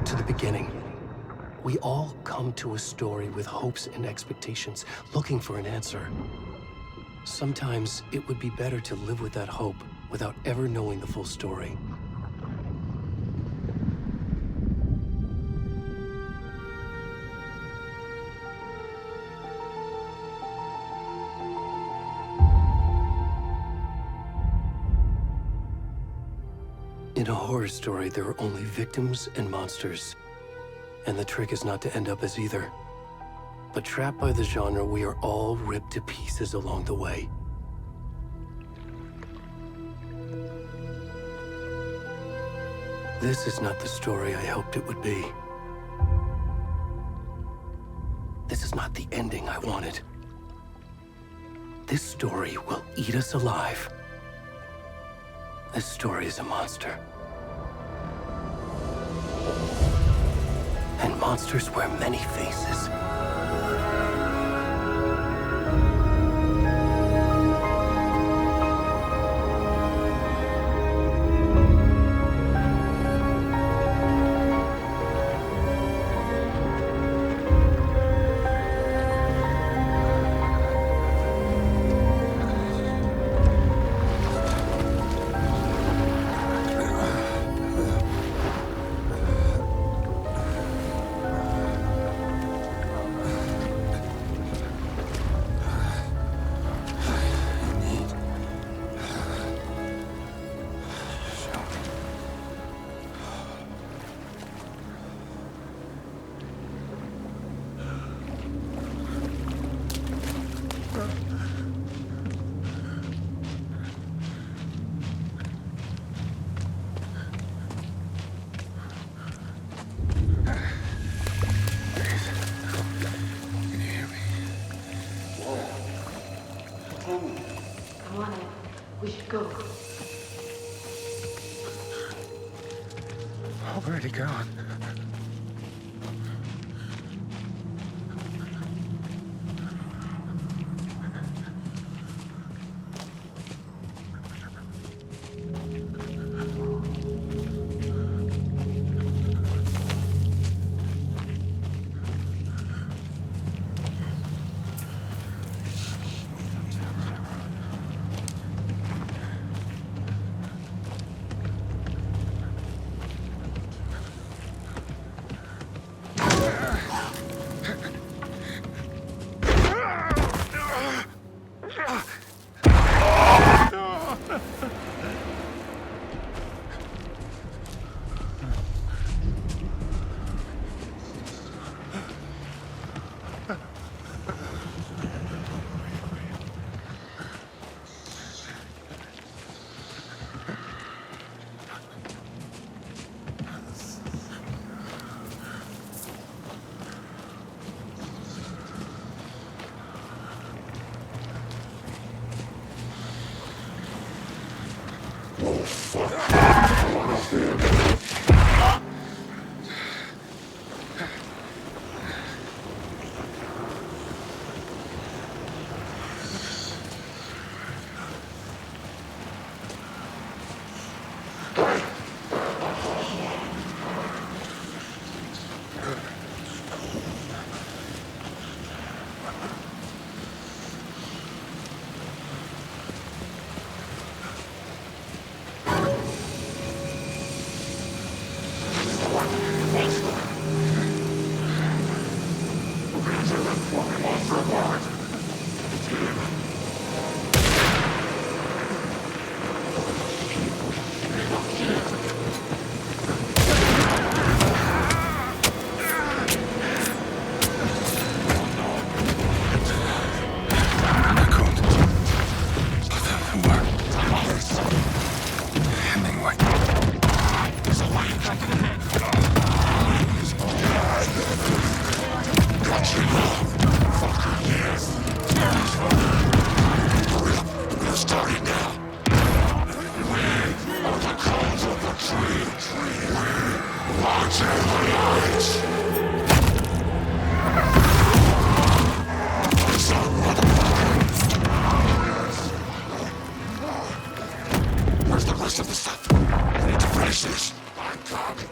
back to the beginning. We all come to a story with hopes and expectations, looking for an answer. Sometimes it would be better to live with that hope without ever knowing the full story. In a horror story, there are only victims and monsters. And the trick is not to end up as either. But trapped by the genre, we are all ripped to pieces along the way. This is not the story I hoped it would be. This is not the ending I wanted. This story will eat us alive. This story is a monster. And monsters wear many faces. We should go. Where'd he go? Where's the rest of the stuff? I need to finish this. I'm coming.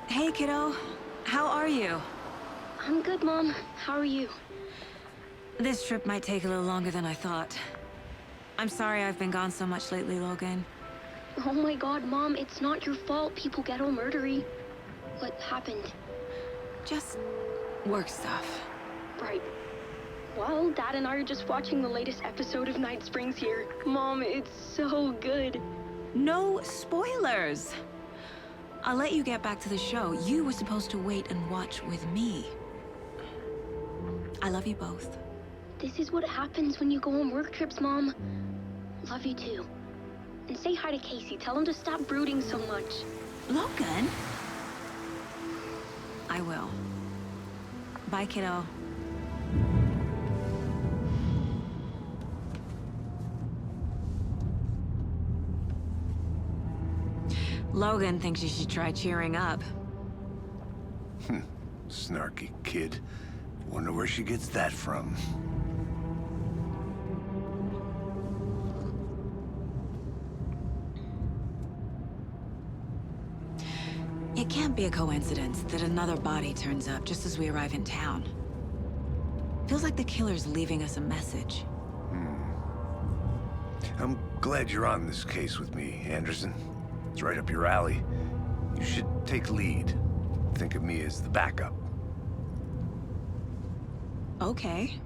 Hey, kiddo. How are you? I'm good, Mom. How are you? This trip might take a little longer than I thought. I'm sorry I've been gone so much lately, Logan. Oh my god, Mom, it's not your fault people get all murdery. What happened? Just work stuff. Right. Well, Dad and I are just watching the latest episode of Night Springs here. Mom, it's so good. No spoilers! I'll let you get back to the show. You were supposed to wait and watch with me. I love you both. This is what happens when you go on work trips, Mom. Love you too. And say hi to Casey. Tell him to stop brooding so much. Logan? I will. Bye, kiddo. Logan thinks you should try cheering up. Snarky kid. Wonder where she gets that from. It can't be a coincidence that another body turns up just as we arrive in town. Feels like the killer's leaving us a message. I'm glad you're on this case with me, Anderson. It's right up your alley. You should take lead. Think of me as the backup. Okay.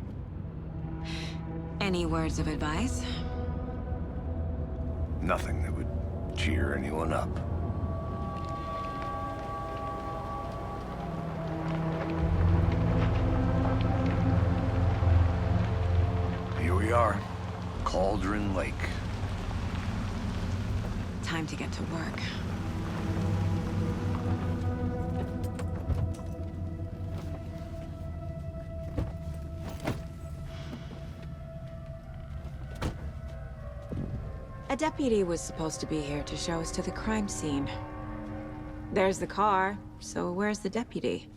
Any words of advice? Nothing that would cheer anyone up. Here we are. Cauldron Lake. Time to get to work. A deputy was supposed to be here to show us to the crime scene. There's the car, so where's the deputy?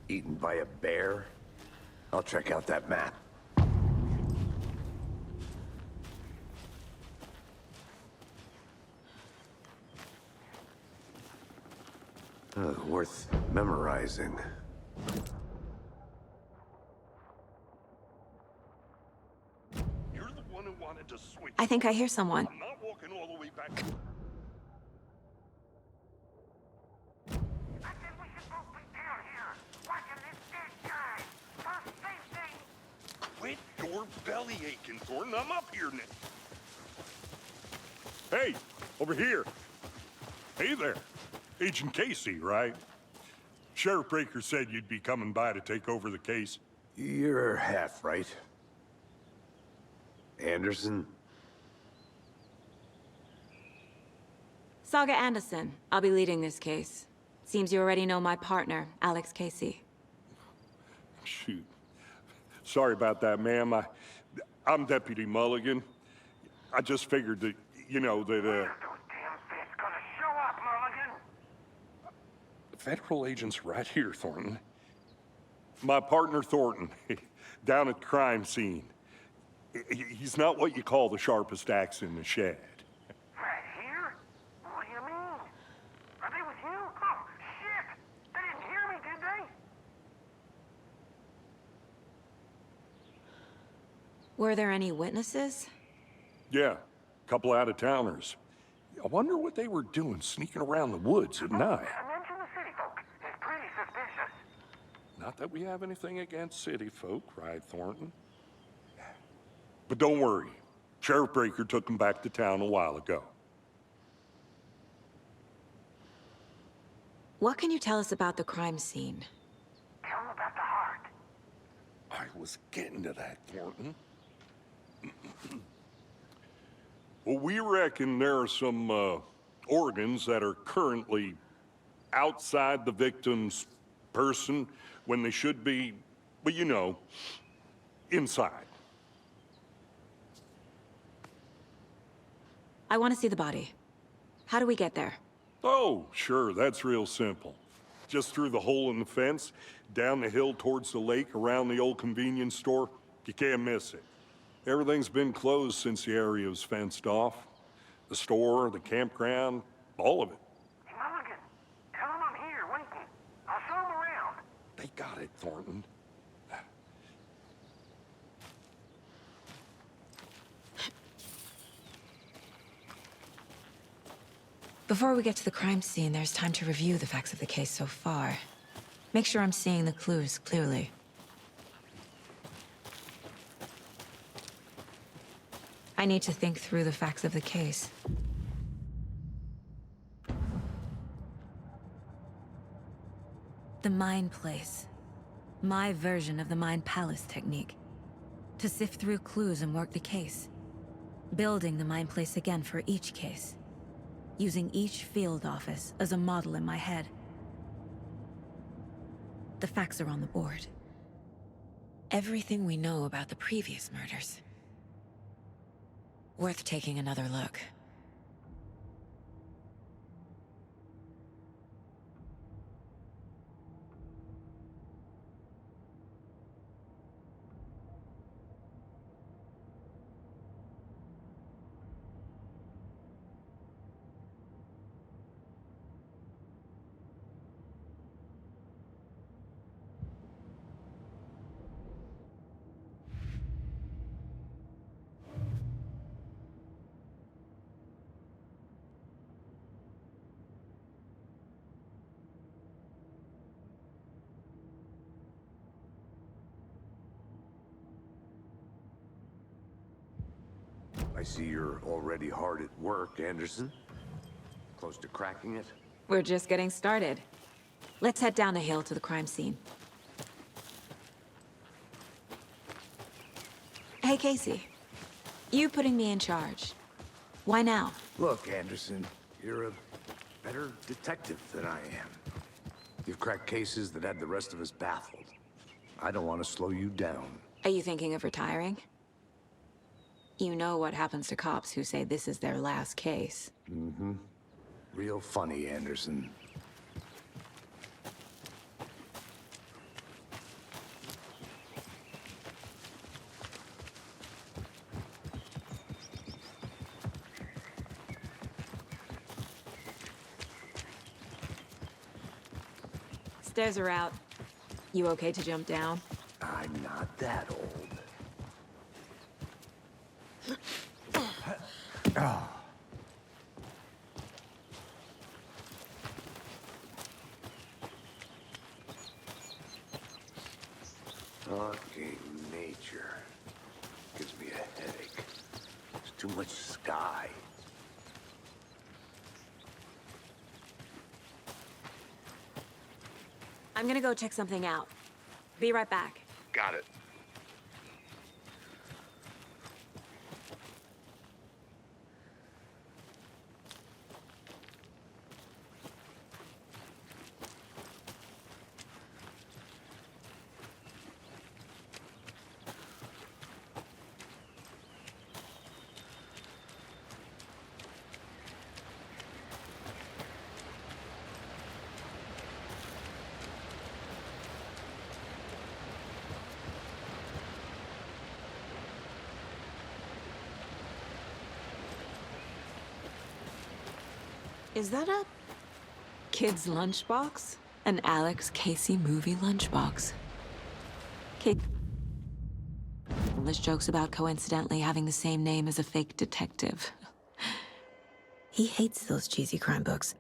Eaten by a bear? I'll check out that map. Worth memorizing. You're the one who wanted to switch. I think I hear someone. I'm not walking all the way back. I said we should both be down here, watching this dead guy. For safety. Quit your belly aching, Thornton. I'm up here now. Hey, over here. Hey there. Agent Casey, right? Sheriff Breaker said you'd be coming by to take over the case. You're half right. Anderson? Saga Anderson. I'll be leading this case. Seems you already know my partner, Alex Casey. Shoot. Sorry about that, ma'am. I'm Deputy Mulligan. I just figured that, you know, that, Those damn fish gonna show up, Mulligan. federal agent's right here, Thornton. My partner, Thornton, down at the crime scene. He's not what you call the sharpest axe in the shed. Right here? What do you mean? Are they with you? Oh, shit! They didn't hear me, did they? Were there any witnesses? Yeah, a couple out-of-towners. I wonder what they were doing sneaking around the woods at night. Mention the city folk. It's pretty suspicious. Not that we have anything against city folk, right, Thornton? But don't worry. Sheriff Breaker took them back to town a while ago. What can you tell us about the crime scene? Tell them about the heart. I was getting to that, Thornton. Well, we reckon there are some organs that are currently outside the victim's person when they should be, well, you know, inside. I want to see the body. How do we get there? Oh, sure, that's real simple. Just through the hole in the fence, down the hill towards the lake, around the old convenience store. You can't miss it. Everything's been closed since the area was fenced off. The store, the campground, all of it. Hey, Mulligan, tell them I'm here waiting. I'll show them around. They got it, Thornton. Before we get to the crime scene, there's time to review the facts of the case so far. Make sure I'm seeing the clues clearly. I need to think through the facts of the case. The Mind Place. My version of the Mind Palace technique. To sift through clues and work the case. Building the Mind Place again for each case. Using each field office as a model in my head. The facts are on the board. Everything we know about the previous murders. Worth taking another look. I see you're already hard at work, Anderson. Close to cracking it? We're just getting started. Let's head down the hill to the crime scene. Hey, Casey. You putting me in charge. Why now? Look, Anderson, you're a better detective than I am. You've cracked cases that had the rest of us baffled. I don't want to slow you down. Are you thinking of retiring? You know what happens to cops who say this is their last case. Mm-hmm. Real funny, Anderson. Stairs are out. You okay to jump down? I'm not that old. Fucking nature. Gives me a headache. There's too much sky. I'm gonna go check something out. Be right back. Got it. Is that a kid's lunchbox? An Alex Casey movie lunchbox. Kate. There's jokes about coincidentally having the same name as a fake detective. He hates those cheesy crime books,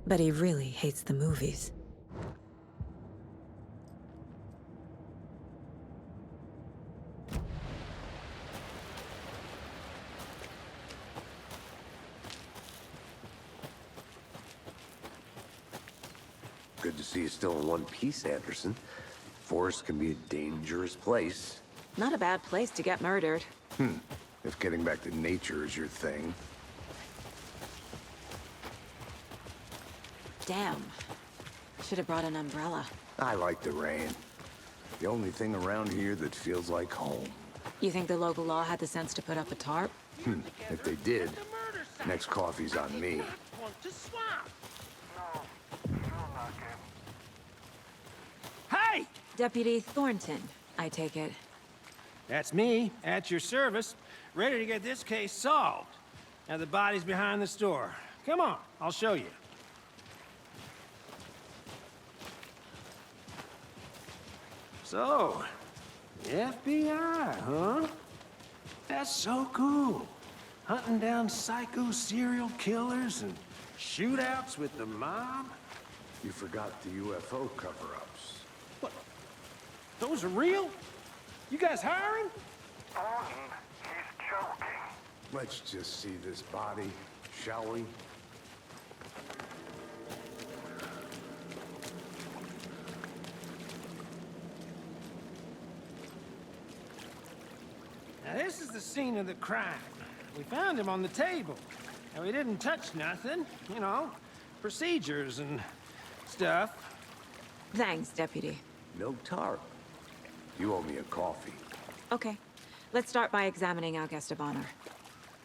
but he really hates the movies. Good to see you still in one piece, Anderson. Forest can be a dangerous place. Not a bad place to get murdered. If getting back to nature is your thing. Damn. Should have brought an umbrella. I like the rain. The only thing around here that feels like home. You think the local law had the sense to put up a tarp? If they did, next coffee's on me. Hey! Deputy Thornton, I take it. That's me, at your service, ready to get this case solved. Now the body's behind the store. Come on, I'll show you. So, the FBI, huh? That's so cool. Hunting down psycho serial killers and shootouts with the mob. You forgot the UFO cover-ups. What? Those are real? You guys hiring? Thornton, he's joking. Let's just see this body, shall we? Now this is the scene of the crime. We found him on the table. And we didn't touch nothing, you know, procedures and stuff. Thanks, Deputy. No tarp. You owe me a coffee. Okay, let's start by examining our guest of honor.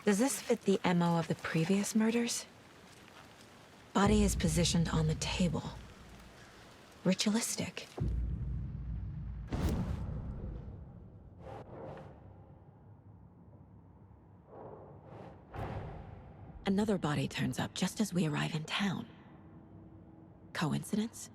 Does this fit the MO of the previous murders? Body is positioned on the table. Ritualistic. Another body turns up just as we arrive in town. Coincidence?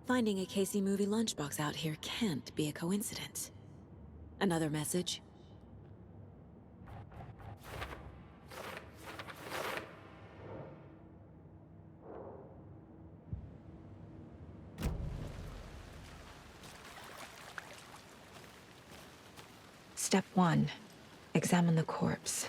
Finding a Casey movie lunchbox out here can't be a coincidence. Another message? Step 1. Examine the corpse.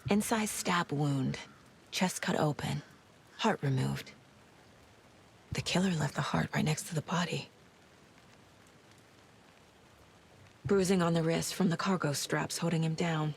Incised stab wound, chest cut open, heart removed. The killer left the heart right next to the body. Bruising on the wrist from the cargo straps holding him down.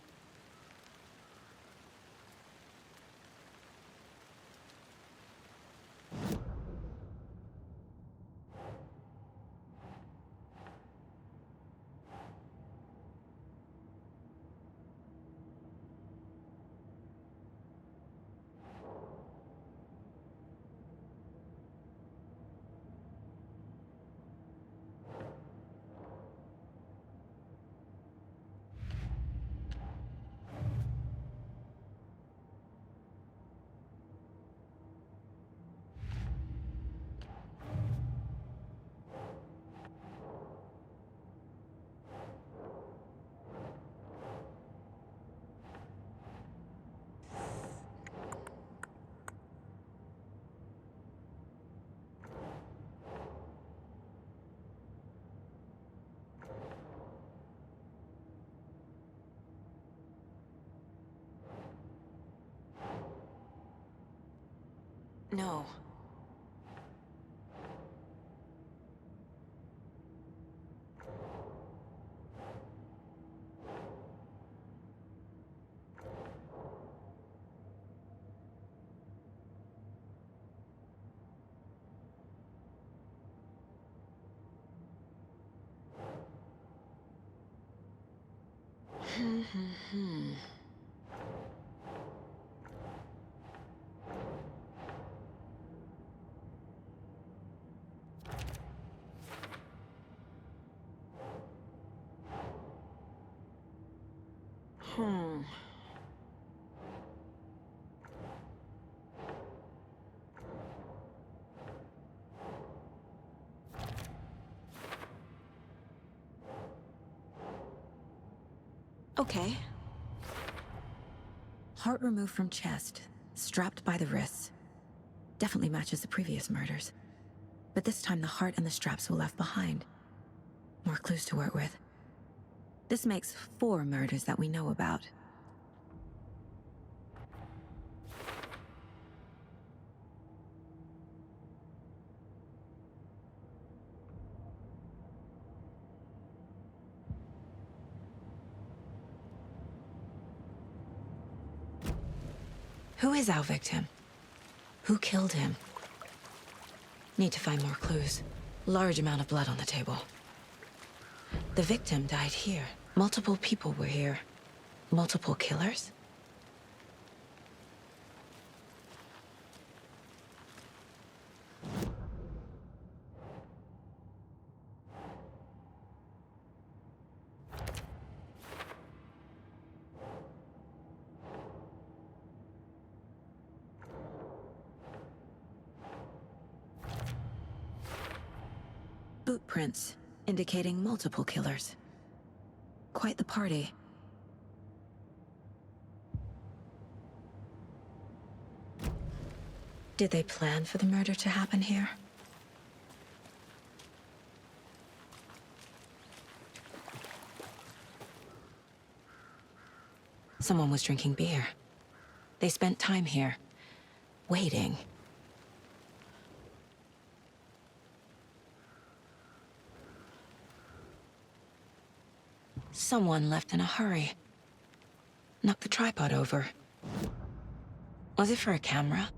No. Okay. Heart removed from chest, strapped by the wrists. Definitely matches the previous murders. But this time the heart and the straps were left behind. More clues to work with. This makes 4 murders that we know about. Who is our victim? Who killed him? Need to find more clues. Large amount of blood on the table. The victim died here. Multiple people were here. Multiple killers? Boot prints, indicating multiple killers. Quite the party. Did they plan for the murder to happen here? Someone was drinking beer. They spent time here, waiting. Someone left in a hurry. Knocked the tripod over. Was it for a camera?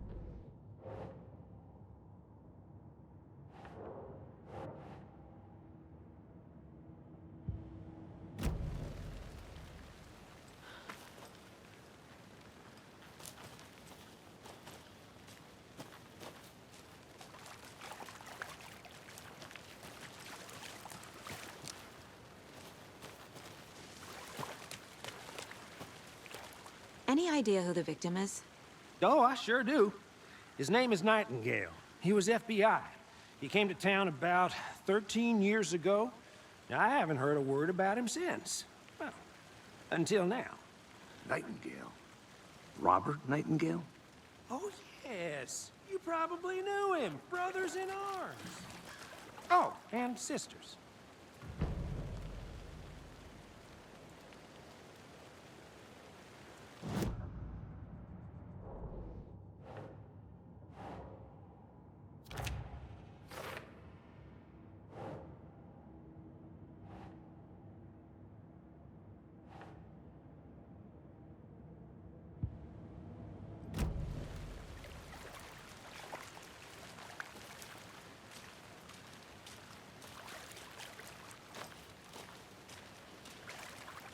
Any idea who the victim is? Oh, I sure do. His name is Nightingale. He was FBI. He came to town about 13 years ago. Now, I haven't heard a word about him since. Well, until now. Nightingale? Robert Nightingale? Oh, yes. You probably knew him. Brothers in arms. Oh, and sisters.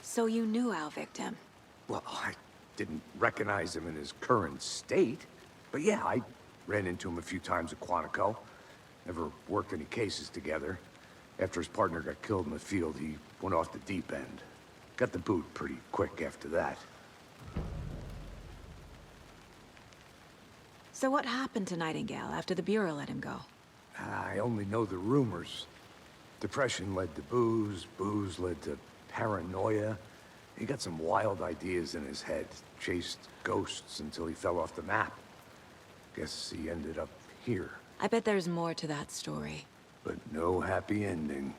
So you knew our victim? Well, I didn't recognize him in his current state. But yeah, I ran into him a few times at Quantico. Never worked any cases together. After his partner got killed in the field, he went off the deep end. Got the boot pretty quick after that. So what happened to Nightingale after the Bureau let him go? I only know the rumors. Depression led to booze, booze led to paranoia. He got some wild ideas in his head, chased ghosts until he fell off the map. Guess he ended up here. I bet there's more to that story. But no happy ending.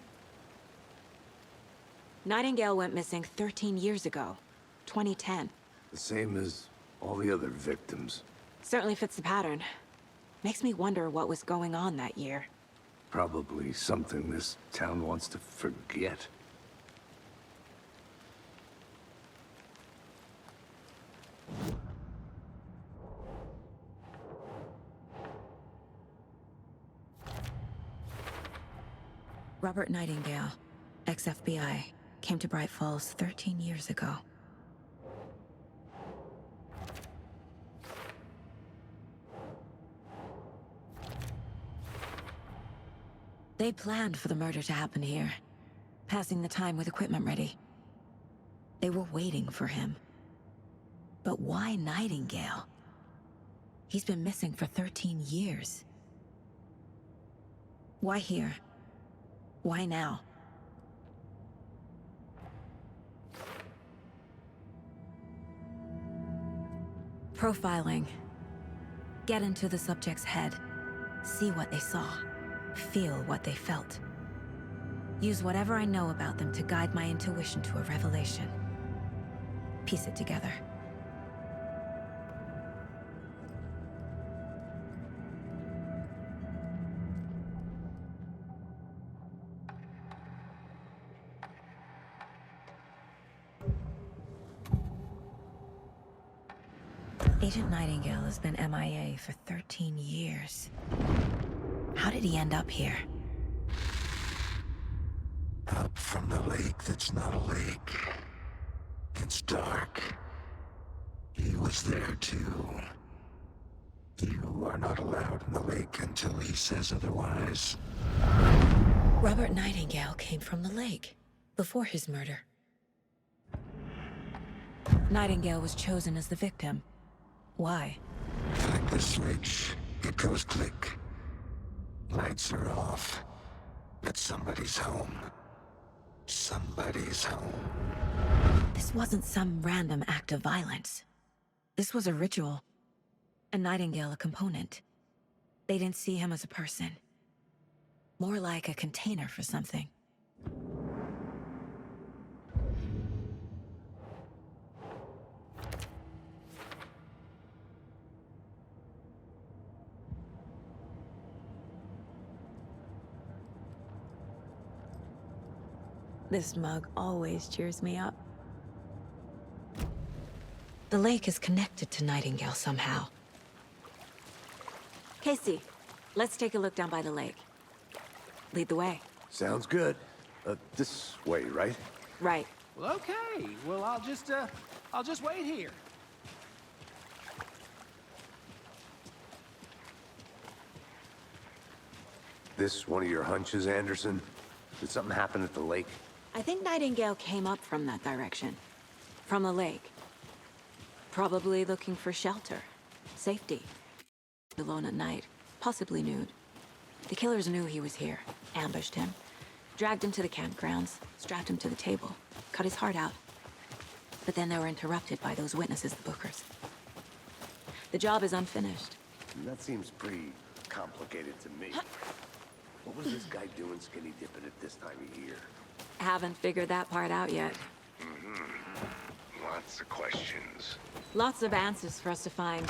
Nightingale went missing 13 years ago, 2010. The same as all the other victims. Certainly fits the pattern. Makes me wonder what was going on that year. Probably something this town wants to forget. Robert Nightingale, ex-FBI. came to Bright Falls 13 years ago. They planned for the murder to happen here, passing the time with equipment ready. They were waiting for him. But why Nightingale? He's been missing for 13 years. Why here? Why now? Profiling. Get into the subject's head. See what they saw. Feel what they felt. Use whatever I know about them to guide my intuition to a revelation. Piece it together. Agent Nightingale has been MIA for 13 years. How did he end up here? Up from the lake that's not a lake. It's dark. He was there too. You are not allowed in the lake until he says otherwise. Robert Nightingale came from the lake, before his murder. Nightingale was chosen as the victim. Why? Flick the switch, it goes click. Lights are off, but somebody's home. Somebody's home. This wasn't some random act of violence. This was a ritual. And Nightingale a component. They didn't see him as a person. More like a container for something. This mug always cheers me up. The lake is connected to Nightingale somehow. Casey, let's take a look down by the lake. Lead the way. Sounds good. This way, right? Right. Well, okay. Well, I'll just wait here. This one of your hunches, Anderson? Did something happen at the lake? I think Nightingale came up from that direction. From the lake. Probably looking for shelter. Safety. Alone at night. Possibly nude. The killers knew he was here. Ambushed him. Dragged him to the campgrounds. Strapped him to the table. Cut his heart out. But then they were interrupted by those witnesses, the Bookers. The job is unfinished. That seems pretty complicated to me. What was this guy doing skinny dipping at this time of year? Haven't figured that part out yet. Lots of questions. Lots of answers for us to find.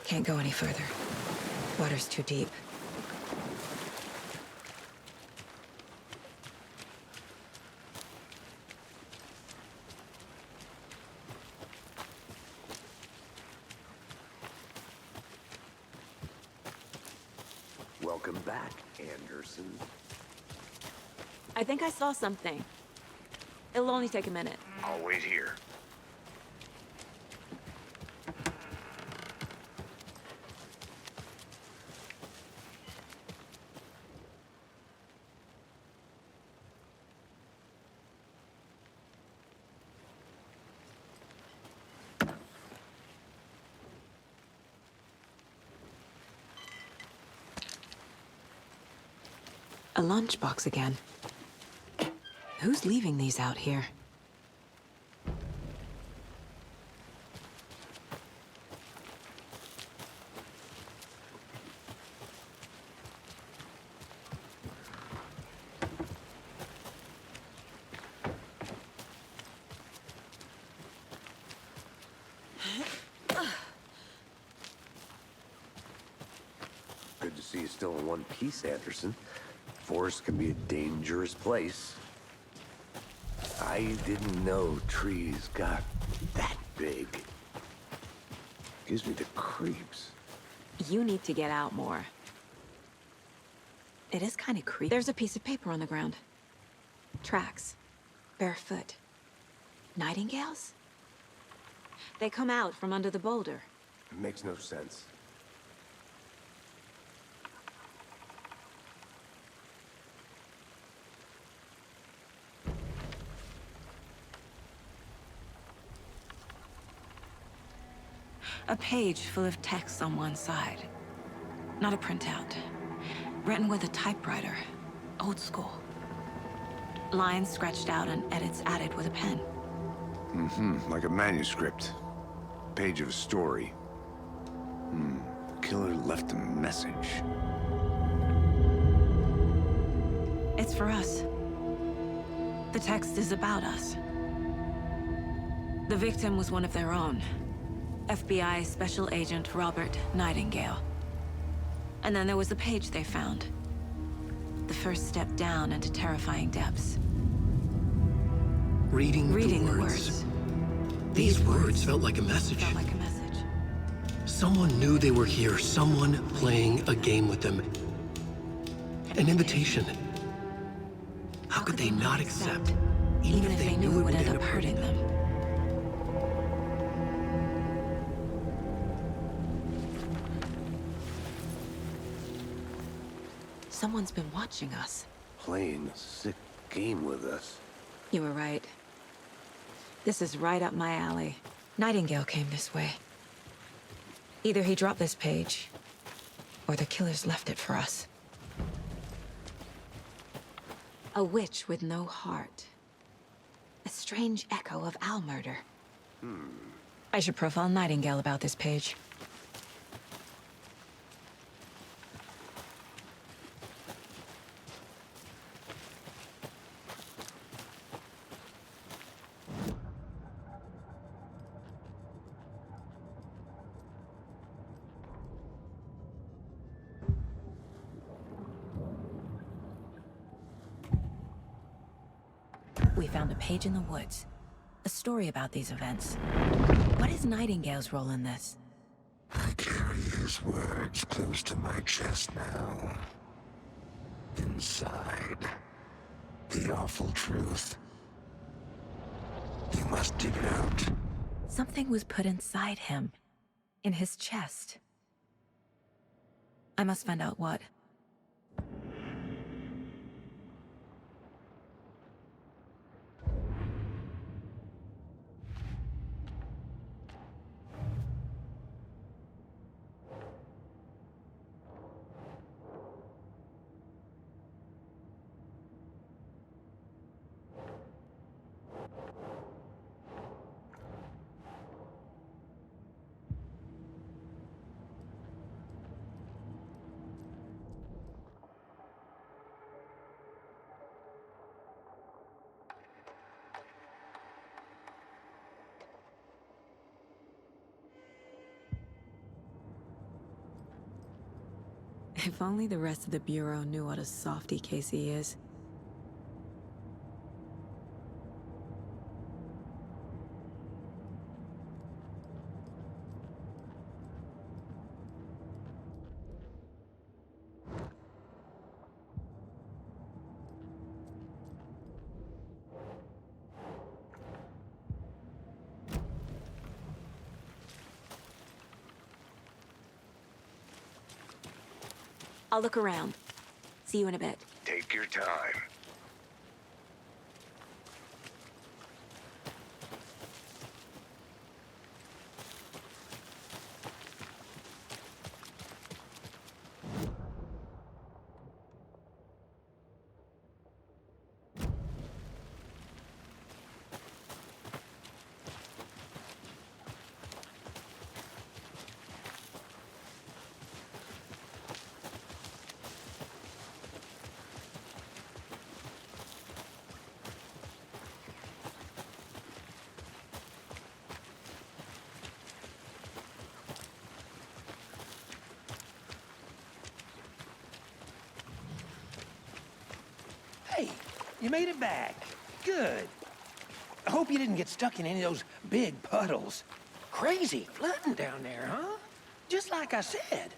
Can't go any further. Water's too deep. Welcome back, Anderson. I think I saw something. It'll only take a minute. I'll wait here. A lunchbox again. Who's leaving these out here? is still in one piece, Anderson. Forest can be a dangerous place. I didn't know trees got that big. Gives me the creeps. You need to get out more. It is kind of creepy. There's a piece of paper on the ground. Tracks. Barefoot. Nightingales? They come out from under the boulder. It makes no sense. A page full of text on one side. Not a printout. Written with a typewriter. Old school. Lines scratched out and edits added with a pen. Like a manuscript. Page of a story. Killer left a message. It's for us. The text is about us. The victim was one of their own. FBI Special Agent Robert Nightingale. And then there was the page they found. The first step down into terrifying depths. Reading the the words. These words felt like a message. Felt like a message. Someone knew they were here, someone playing a game with them. An invitation. How could they not accept, even if they knew it would end up hurting them? Someone's been watching us. Playing a sick game with us. You were right. This is right up my alley. Nightingale came this way. Either he dropped this page, or the killers left it for us. A witch with no heart. A strange echo of owl murder. I should profile Nightingale about this page. We found a page in the woods. A story about these events. What is Nightingale's role in this? I carry his words close to my chest now. Inside, the awful truth. You must dig it out. Something was put inside him. In his chest. I must find out what. If only the rest of the Bureau knew what a softy Casey is. I'll look around. See you in a bit. Take your time. Hey, you made it back. Good. I hope you didn't get stuck in any of those big puddles. Crazy flooding down there, huh? Just like I said.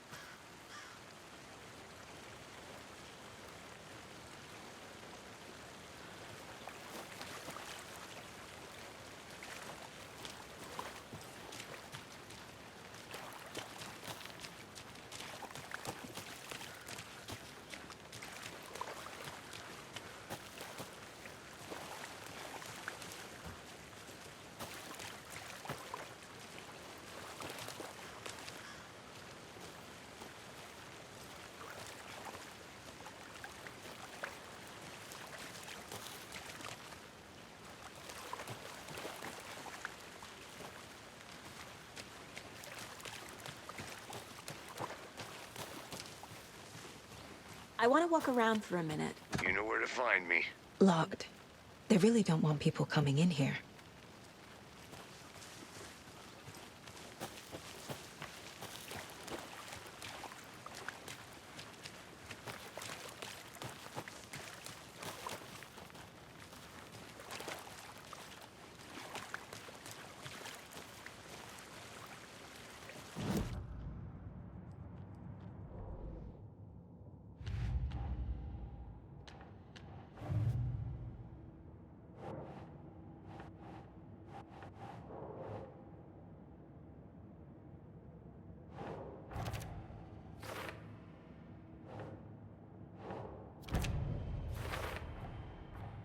I want to walk around for a minute. You know where to find me. Locked. They really don't want people coming in here.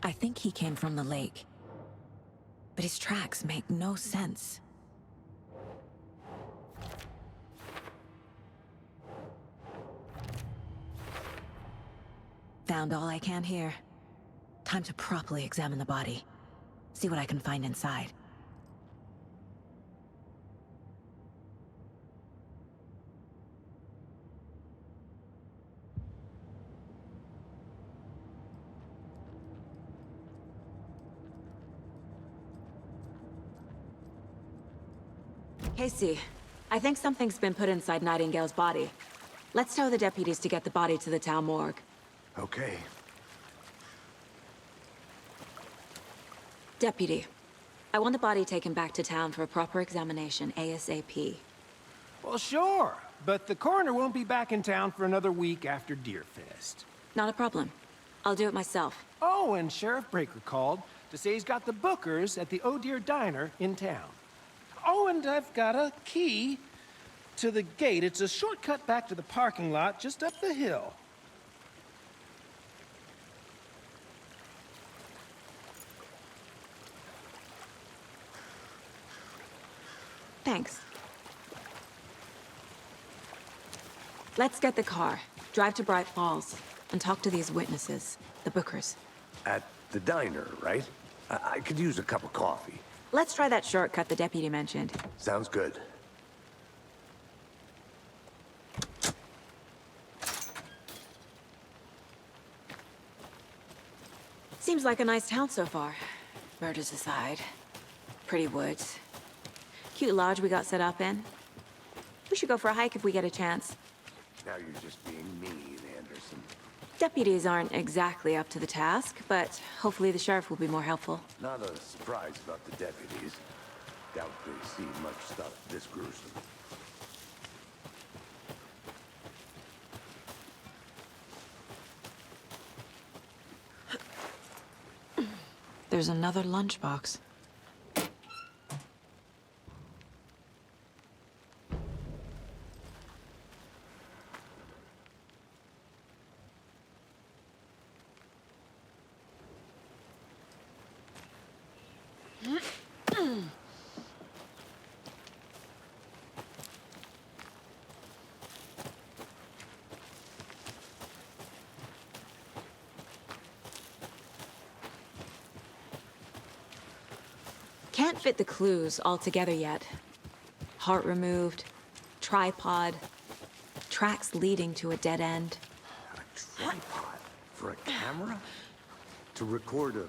I think he came from the lake. But his tracks make no sense. Found all I can here. Time to properly examine the body. See what I can find inside. Casey, I think something's been put inside Nightingale's body. Let's tell the deputies to get the body to the town morgue. Okay. Deputy, I want the body taken back to town for a proper examination ASAP. Well, sure. But the coroner won't be back in town for another week after Deerfest. Not a problem. I'll do it myself. Oh, and Sheriff Breaker called to say he's got the bookers at the Oh Dear Diner in town. Oh, and I've got a key to the gate. It's a shortcut back to the parking lot just up the hill. Thanks. Let's get the car, drive to Bright Falls, and talk to these witnesses, the bookers. At the diner, right? I could use a cup of coffee. Let's try that shortcut the deputy mentioned. Sounds good. Seems like a nice town so far. Murders aside. Pretty woods. Cute lodge we got set up in. We should go for a hike if we get a chance. Now you're just being mean, Anderson. Deputies aren't exactly up to the task, but hopefully the sheriff will be more helpful. Not a surprise about the deputies. Doubt they see much stuff this gruesome. There's another lunchbox. Can't fit the clues all together yet. Heart removed, tripod, tracks leading to a dead end. A tripod? For a camera? To record a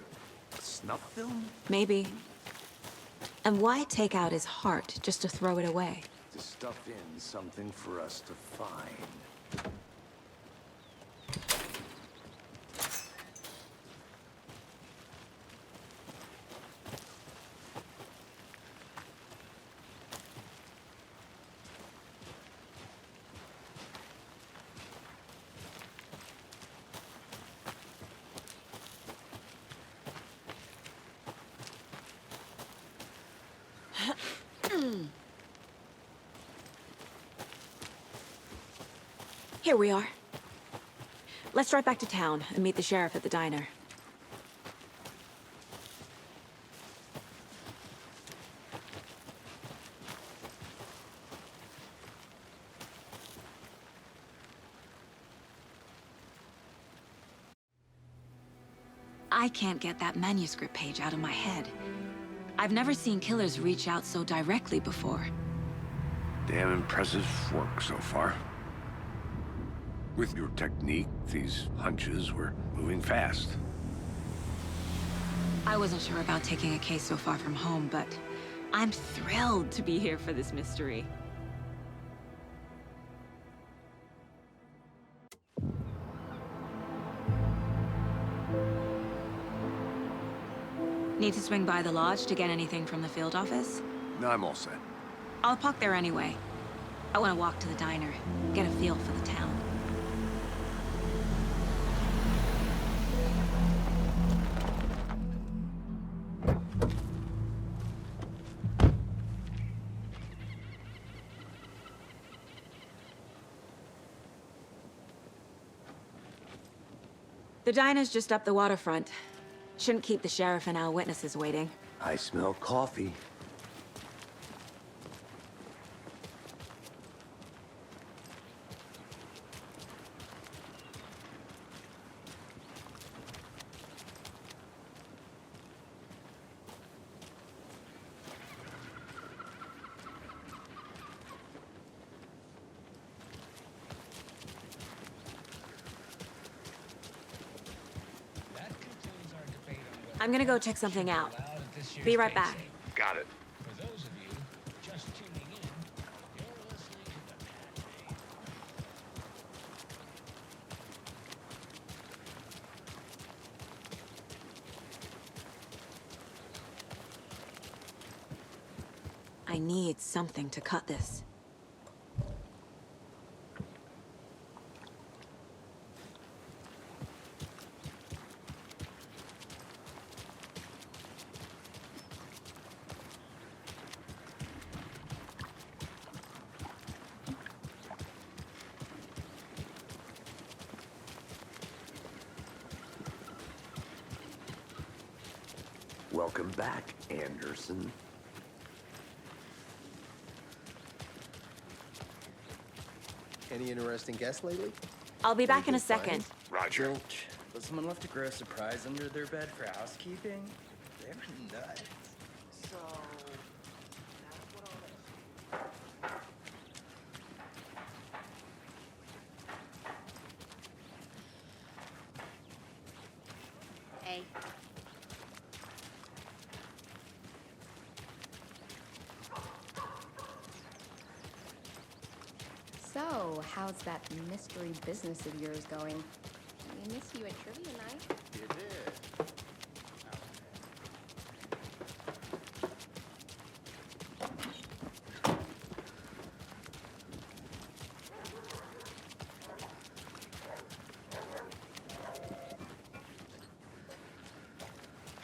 snuff film? Maybe. And why take out his heart just to throw it away? To stuff in something for us to find. Here we are. Let's drive back to town and meet the sheriff at the diner. I can't get that manuscript page out of my head. I've never seen killers reach out so directly before. Damn impressive work so far. With your technique, these hunches were moving fast. I wasn't sure about taking a case so far from home, but I'm thrilled to be here for this mystery. Need to swing by the lodge to get anything from the field office? No, I'm all set. I'll park there anyway. I want to walk to the diner, get a feel for the town. The diner's just up the waterfront. Shouldn't keep the sheriff and our witnesses waiting. I smell coffee. I'm gonna go check something out. Be right back. Got it. For those of you just tuning in, you're listening to the matinee. I need something to cut this. Welcome back, Anderson. Any interesting guests lately? I'll be back in a second. Roger. Zilch. Was someone left to grow a surprise under their bed for housekeeping? They were nuts. So, that's what all this. Hey. So, how's that mystery business of yours going? We miss you at trivia night. You did.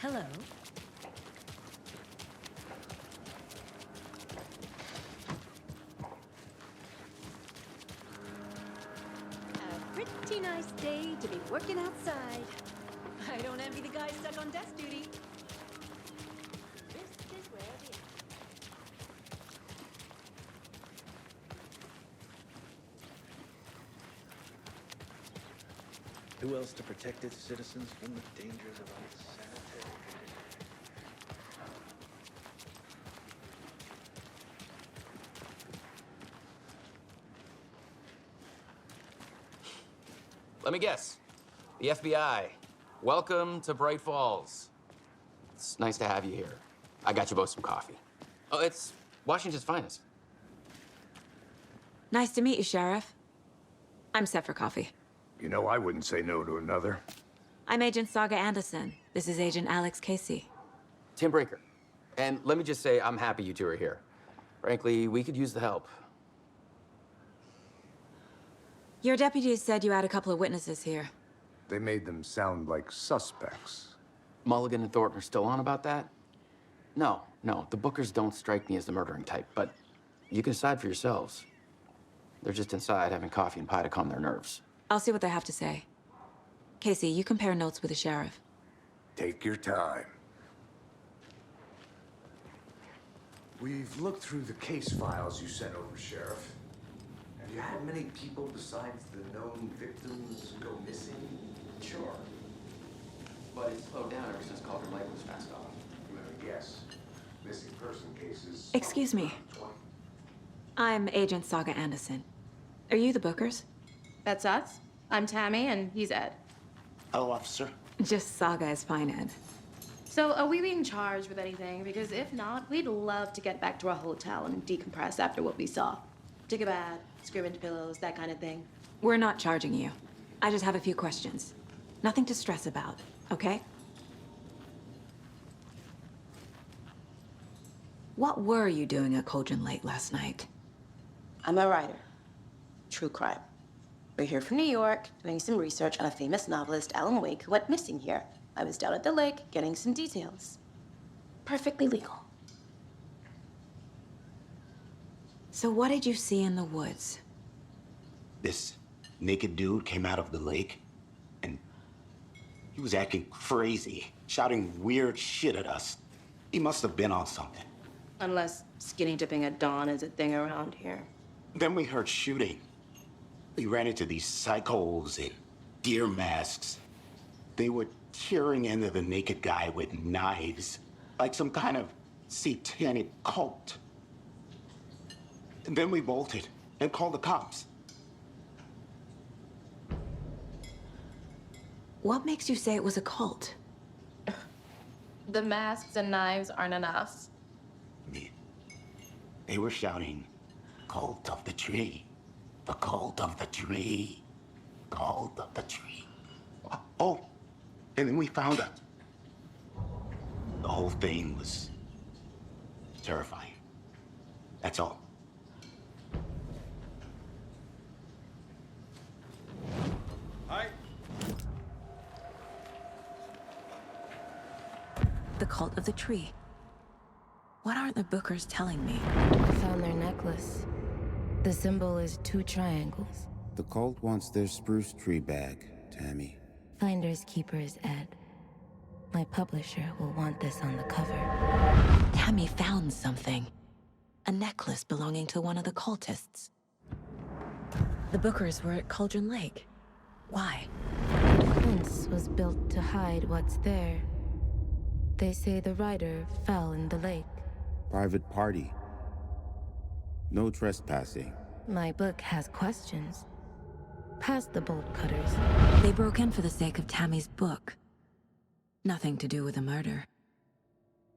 Hello. A pretty nice day to be working outside. I don't envy the guys stuck on desk duty. This is where it is. Who else to protect its citizens from the dangers of unsanitary? Let me guess. The FBI. Welcome to Bright Falls. It's nice to have you here. I got you both some coffee. Oh, it's Washington's finest. Nice to meet you, Sheriff. I'm set for coffee. You know, I wouldn't say no to another. I'm Agent Saga Anderson. This is Agent Alex Casey. Tim Breaker. And let me just say, I'm happy you two are here. Frankly, we could use the help. Your deputies said you had a couple of witnesses here. They made them sound like suspects. Mulligan and Thornton are still on about that? No, the Bookers don't strike me as the murdering type, but you can decide for yourselves. They're just inside having coffee and pie to calm their nerves. I'll see what they have to say. Casey, you compare notes with the sheriff. Take your time. We've looked through the case files you sent over, Sheriff. Have you had many people besides the known victims go missing? Sure. But it's slowed down ever since Calder Lake was passed off. Yes. Missing person cases. Excuse me. 20. I'm Agent Saga Anderson. Are you the Bookers? That's us. I'm Tammy, and he's Ed. Hello, officer. Just Saga is fine, Ed. So, are we being charged with anything? Because if not, we'd love to get back to our hotel and decompress after what we saw. Take a bath, scream into pillows, that kind of thing. We're not charging you. I just have a few questions. Nothing to stress about, okay? What were you doing at Cauldron Lake last night? I'm a writer. True crime. We're here from New York, doing some research on a famous novelist, Alan Wake, who went missing here. I was down at the lake, getting some details. Perfectly legal. So what did you see in the woods? This naked dude came out of the lake, and he was acting crazy, shouting weird shit at us. He must have been on something. Unless skinny dipping at dawn is a thing around here. Then we heard shooting. We ran into these psychos in deer masks. They were tearing into the naked guy with knives, like some kind of satanic cult. And then we bolted and called the cops. What makes you say it was a cult? The masks and knives aren't enough. They were shouting, "Cult of the tree, the cult of the tree, cult of the tree." Oh, and then we found out. The whole thing was terrifying. That's all. Hi. The cult of the tree. What aren't the Bookers telling me? I found their necklace. The symbol is 2 triangles. The cult wants their spruce tree back, Tammy. Finders keepers, Ed. My publisher will want this on the cover. Tammy found something. A necklace belonging to one of the cultists. The Bookers were at Cauldron Lake. Why? The fence was built to hide what's there. They say the rider fell in the lake. Private party. No trespassing. My book has questions. Past the bolt cutters. They broke in for the sake of Tammy's book. Nothing to do with the murder.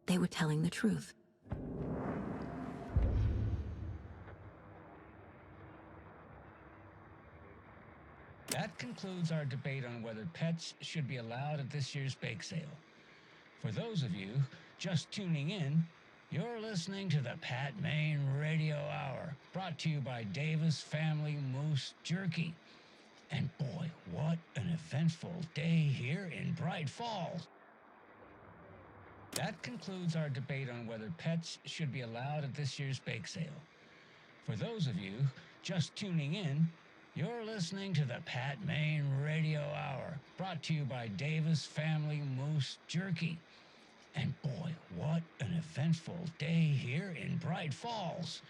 They were telling the truth. That concludes our debate on whether pets should be allowed at this year's bake sale. For those of you just tuning in, you're listening to the Pat Maine Radio Hour, brought to you by Davis Family Moose Jerky. And boy, what an eventful day here in Bright Falls. That concludes our debate on whether pets should be allowed at this year's bake sale. For those of you just tuning in, you're listening to the Pat Maine Radio Hour, brought to you by Davis Family Moose Jerky. And boy, what an eventful day here in Bright Falls.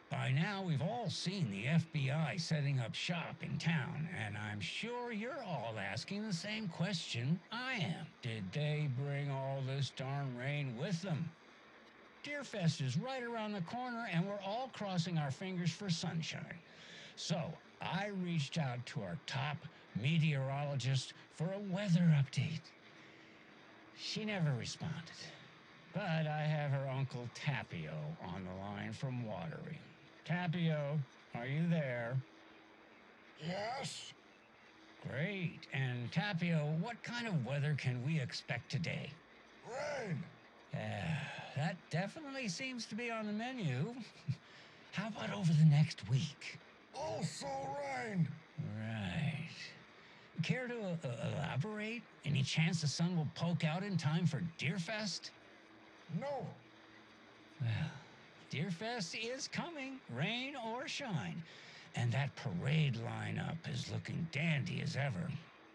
By now, we've all seen the FBI setting up shop in town, and I'm sure you're all asking the same question I am. Did they bring all this darn rain with them? Deerfest is right around the corner, and we're all crossing our fingers for sunshine. So, I reached out to our top meteorologist for a weather update. She never responded, but I have her Uncle Tapio on the line from Watery. Tapio, are you there? Yes? Great. And Tapio, what kind of weather can we expect today? Rain. That definitely seems to be on the menu. How about over the next week? Also rain. Right. Care to elaborate? Any chance the sun will poke out in time for Deerfest? No. Well, Deerfest is coming, rain or shine. And that parade lineup is looking dandy as ever.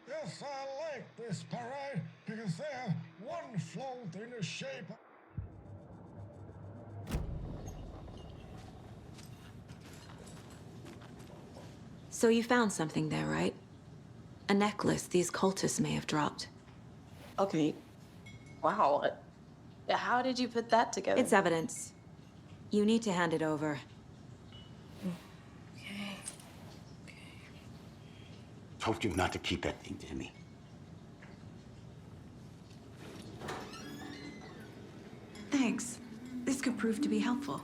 Yes, I like this parade because they have one float in the shape. So you found something there, right? A necklace these cultists may have dropped. Okay. Wow. How did you put that together? It's evidence. You need to hand it over. Told you not to keep that thing to me. Thanks. This could prove to be helpful.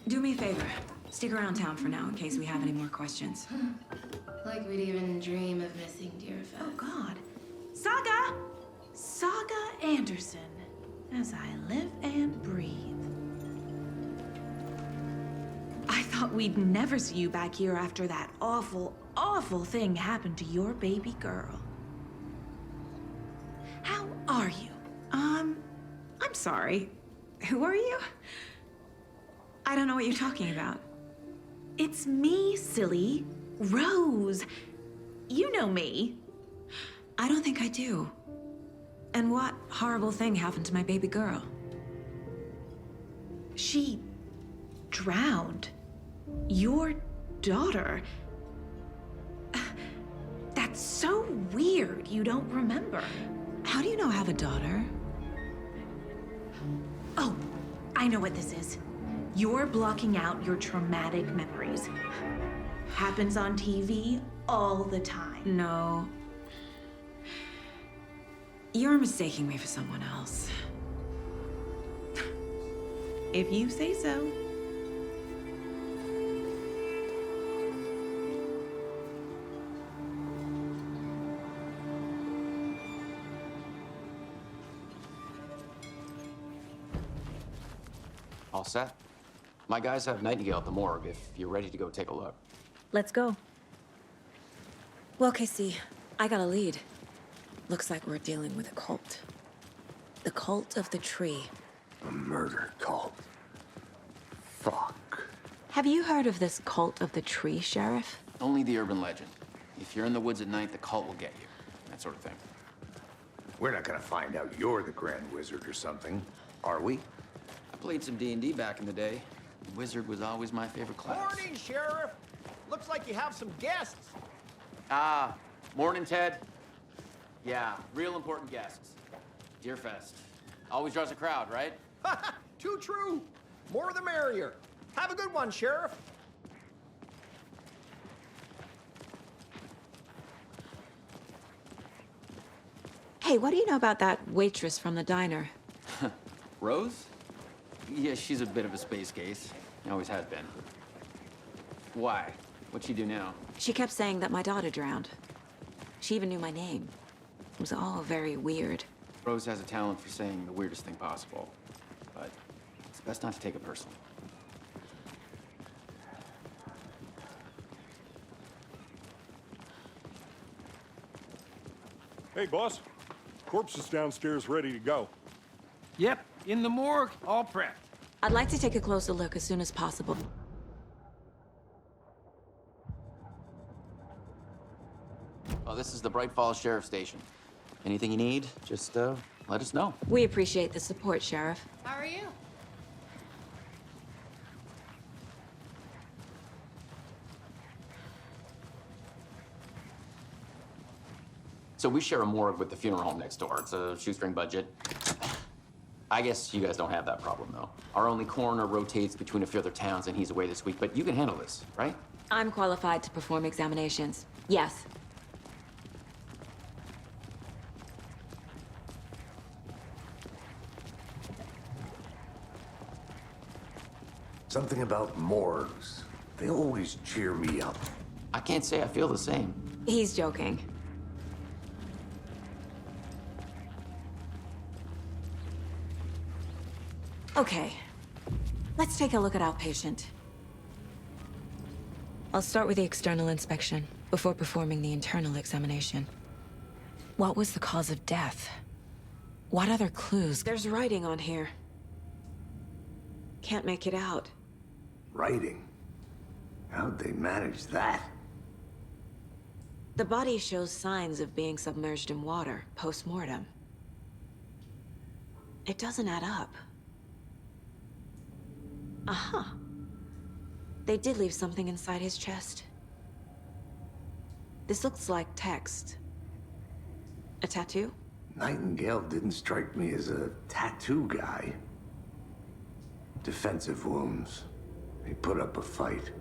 Do me a favor. Stick around town for now in case we have any more questions. Like we'd even dream of missing dear Fez. Oh, God. Saga! Saga Anderson. As I live and breathe. I thought we'd never see you back here after that awful, awful thing happened to your baby girl. How are you? I'm sorry. Who are you? I don't know what you're talking about. It's me, silly. Rose. You know me. I don't think I do. And what horrible thing happened to my baby girl? She drowned. Your daughter. That's so weird you don't remember. How do you know I have a daughter? Oh, I know what this is. You're blocking out your traumatic memories. Happens on TV all the time. No. You're mistaking me for someone else. If you say so. All set? My guys have Nightingale at the morgue if you're ready to go take a look. Let's go. Well, Casey, I got a lead. Looks like we're dealing with a cult. The cult of the tree. A murder cult. Fuck. Have you heard of this cult of the tree, Sheriff? Only the urban legend. If you're in the woods at night, the cult will get you. That sort of thing. We're not gonna find out you're the Grand Wizard or something, are we? I played some D&D back in the day. The Wizard was always my favorite class. Morning, Sheriff. Looks like you have some guests. Ah, morning, Ted. Yeah, real important guests. Deerfest. Always draws a crowd, right? Too true. More the merrier. Have a good one, Sheriff. Hey, what do you know about that waitress from the diner? Rose? Yeah, she's a bit of a space case. Always has been. Why? What'd she do now? She kept saying that my daughter drowned. She even knew my name. It was all very weird. Rose has a talent for saying the weirdest thing possible. But it's best not to take it personally. Hey, boss. Corpse is downstairs ready to go. Yep, in the morgue, all prepped. I'd like to take a closer look as soon as possible. Oh, this is the Bright Falls Sheriff Station. Anything you need, just let us know. We appreciate the support, Sheriff. How are you? So we share a morgue with the funeral home next door. It's a shoestring budget. I guess you guys don't have that problem, though. Our only coroner rotates between a few other towns, and he's away this week, but you can handle this, right? I'm qualified to perform examinations. Yes. Something about morgues. They always cheer me up. I can't say I feel the same. He's joking. Okay. Let's take a look at outpatient. I'll start with the external inspection before performing the internal examination. What was the cause of death? What other clues? There's writing on here. Can't make it out. Writing? How'd they manage that? The body shows signs of being submerged in water post-mortem. It doesn't add up. Uh-huh. They did leave something inside his chest. This looks like text. A tattoo? Nightingale didn't strike me as a tattoo guy. Defensive wounds. He put up a fight.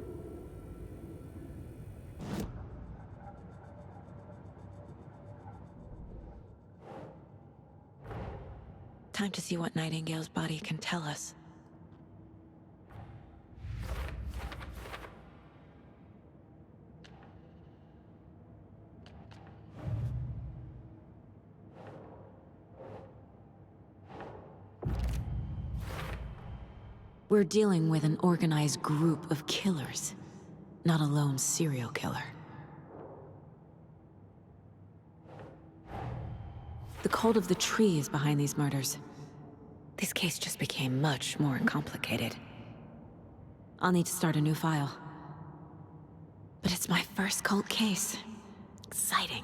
Time to see what Nightingale's body can tell us. We're dealing with an organized group of killers, not a lone serial killer. The cult of the tree is behind these murders. This case just became much more complicated. I'll need to start a new file. But it's my first cult case. Exciting.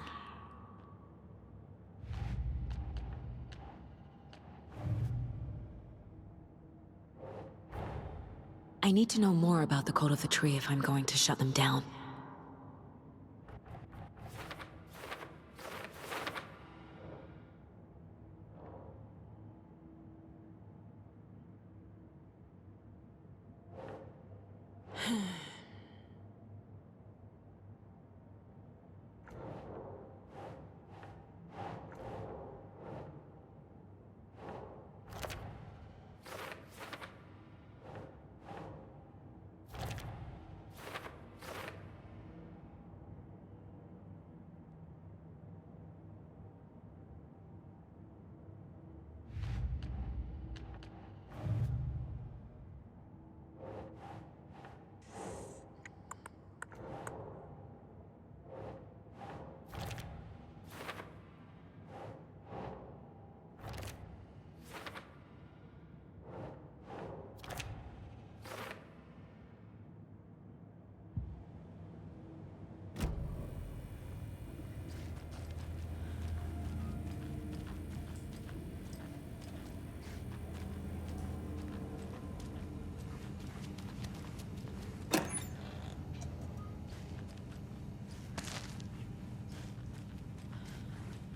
I need to know more about the cult of the tree if I'm going to shut them down.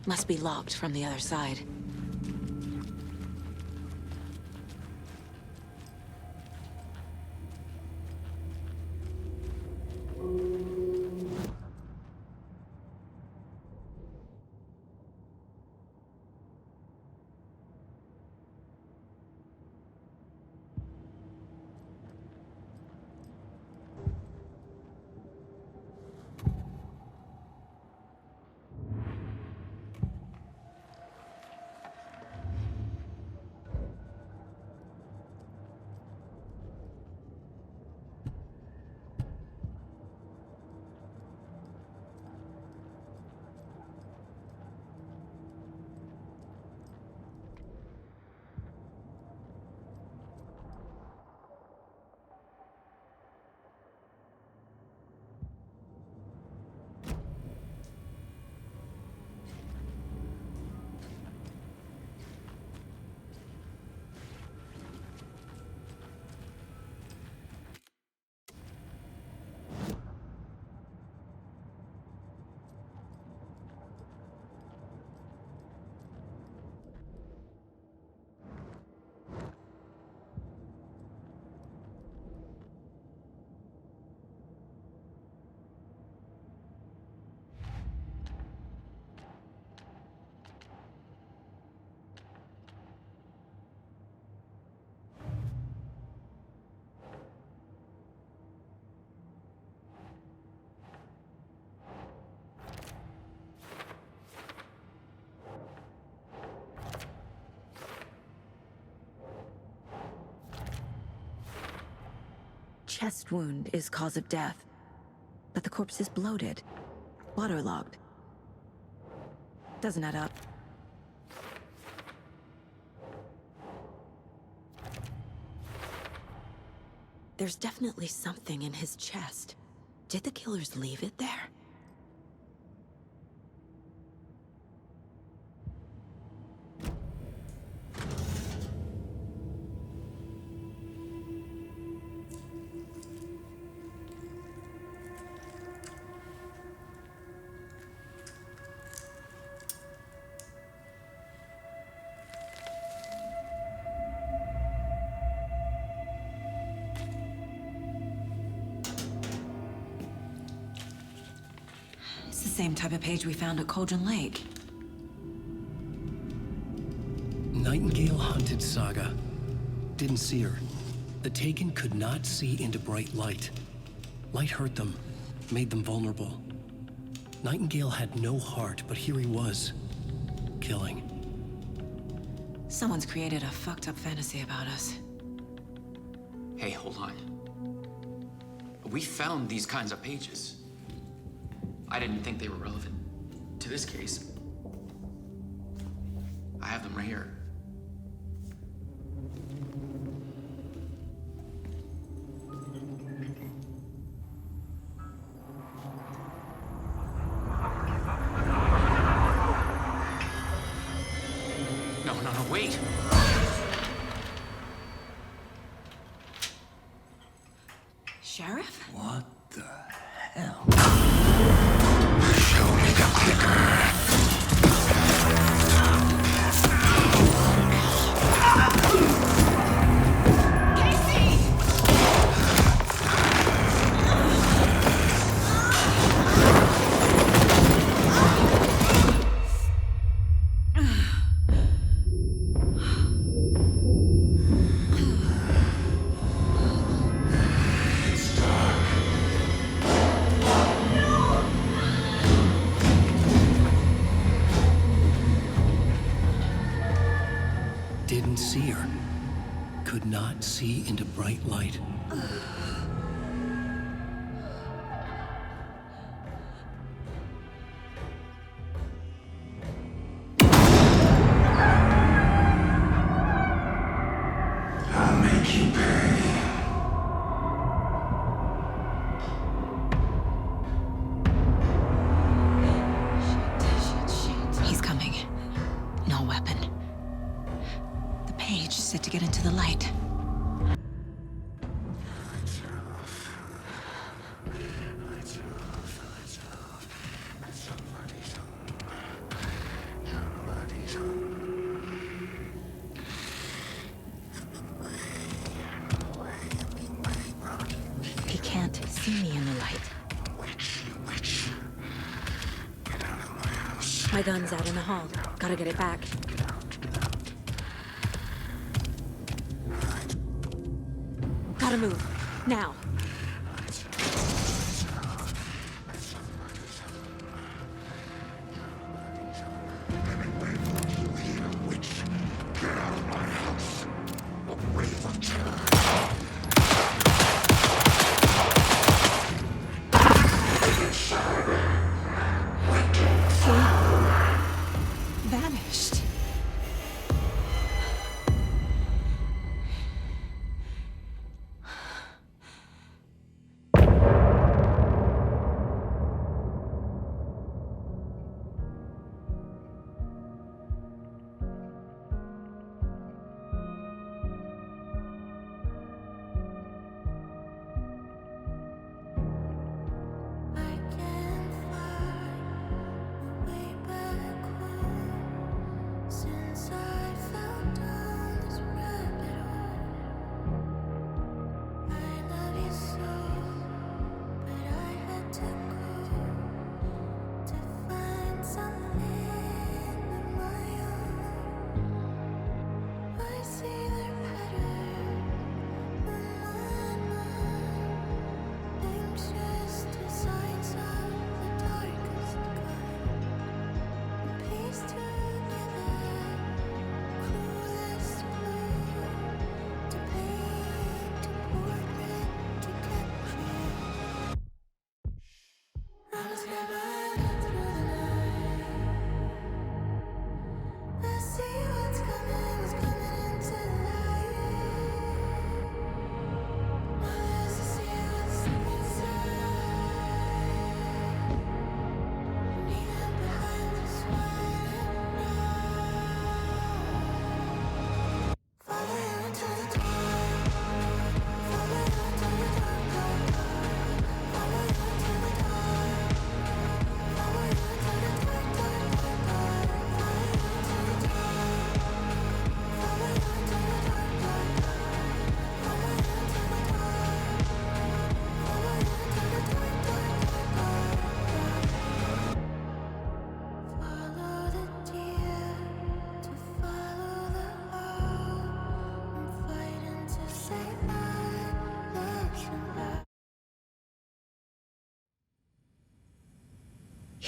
Must be locked from the other side. Chest wound is cause of death, but the corpse is bloated, waterlogged. Doesn't add up. There's definitely something in his chest. Did the killers leave it there? It's the same type of page we found at Cauldron Lake. Nightingale hunted Saga. Didn't see her. The Taken could not see into bright light. Light hurt them, made them vulnerable. Nightingale had no heart, but here he was, killing. Someone's created a fucked up fantasy about us. Hey, hold on. We found these kinds of pages. I didn't think they were relevant to this case. I have them right here. No, wait! Sheriff? What the hell? Show me the clicker. Didn't see her. Could not see into bright light. I'll make you pay. He's coming. No weapon. The page said to get into the light. He can't see me in the light. My gun's out in the hall. Gotta get it back. Gotta move. Now. Vanished.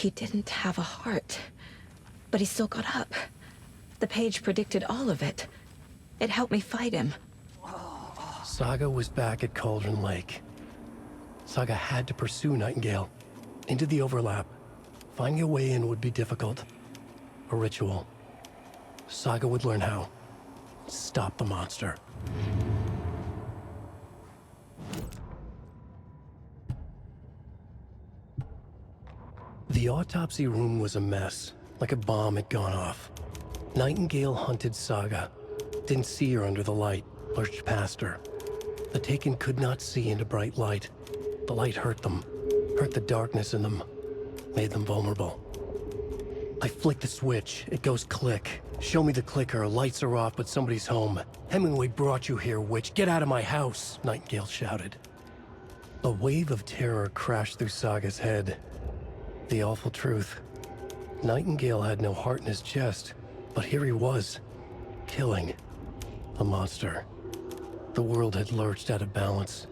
He didn't have a heart, but he still got up. The page predicted all of it. It helped me fight him. Saga was back at Cauldron Lake. Saga had to pursue Nightingale. Into the overlap. Finding a way in would be difficult. A ritual. Saga would learn how. Stop the monster. The autopsy room was a mess, like a bomb had gone off. Nightingale hunted Saga. Didn't see her under the light, lurched past her. The Taken could not see into bright light. The light hurt them, hurt the darkness in them, made them vulnerable. I flick the switch, it goes click. Show me the clicker, lights are off, but somebody's home. Hemingway brought you here, witch. Get out of my house, Nightingale shouted. A wave of terror crashed through Saga's head. The awful truth. Nightingale had no heart in his chest, but here he was, killing a monster. The world had lurched out of balance.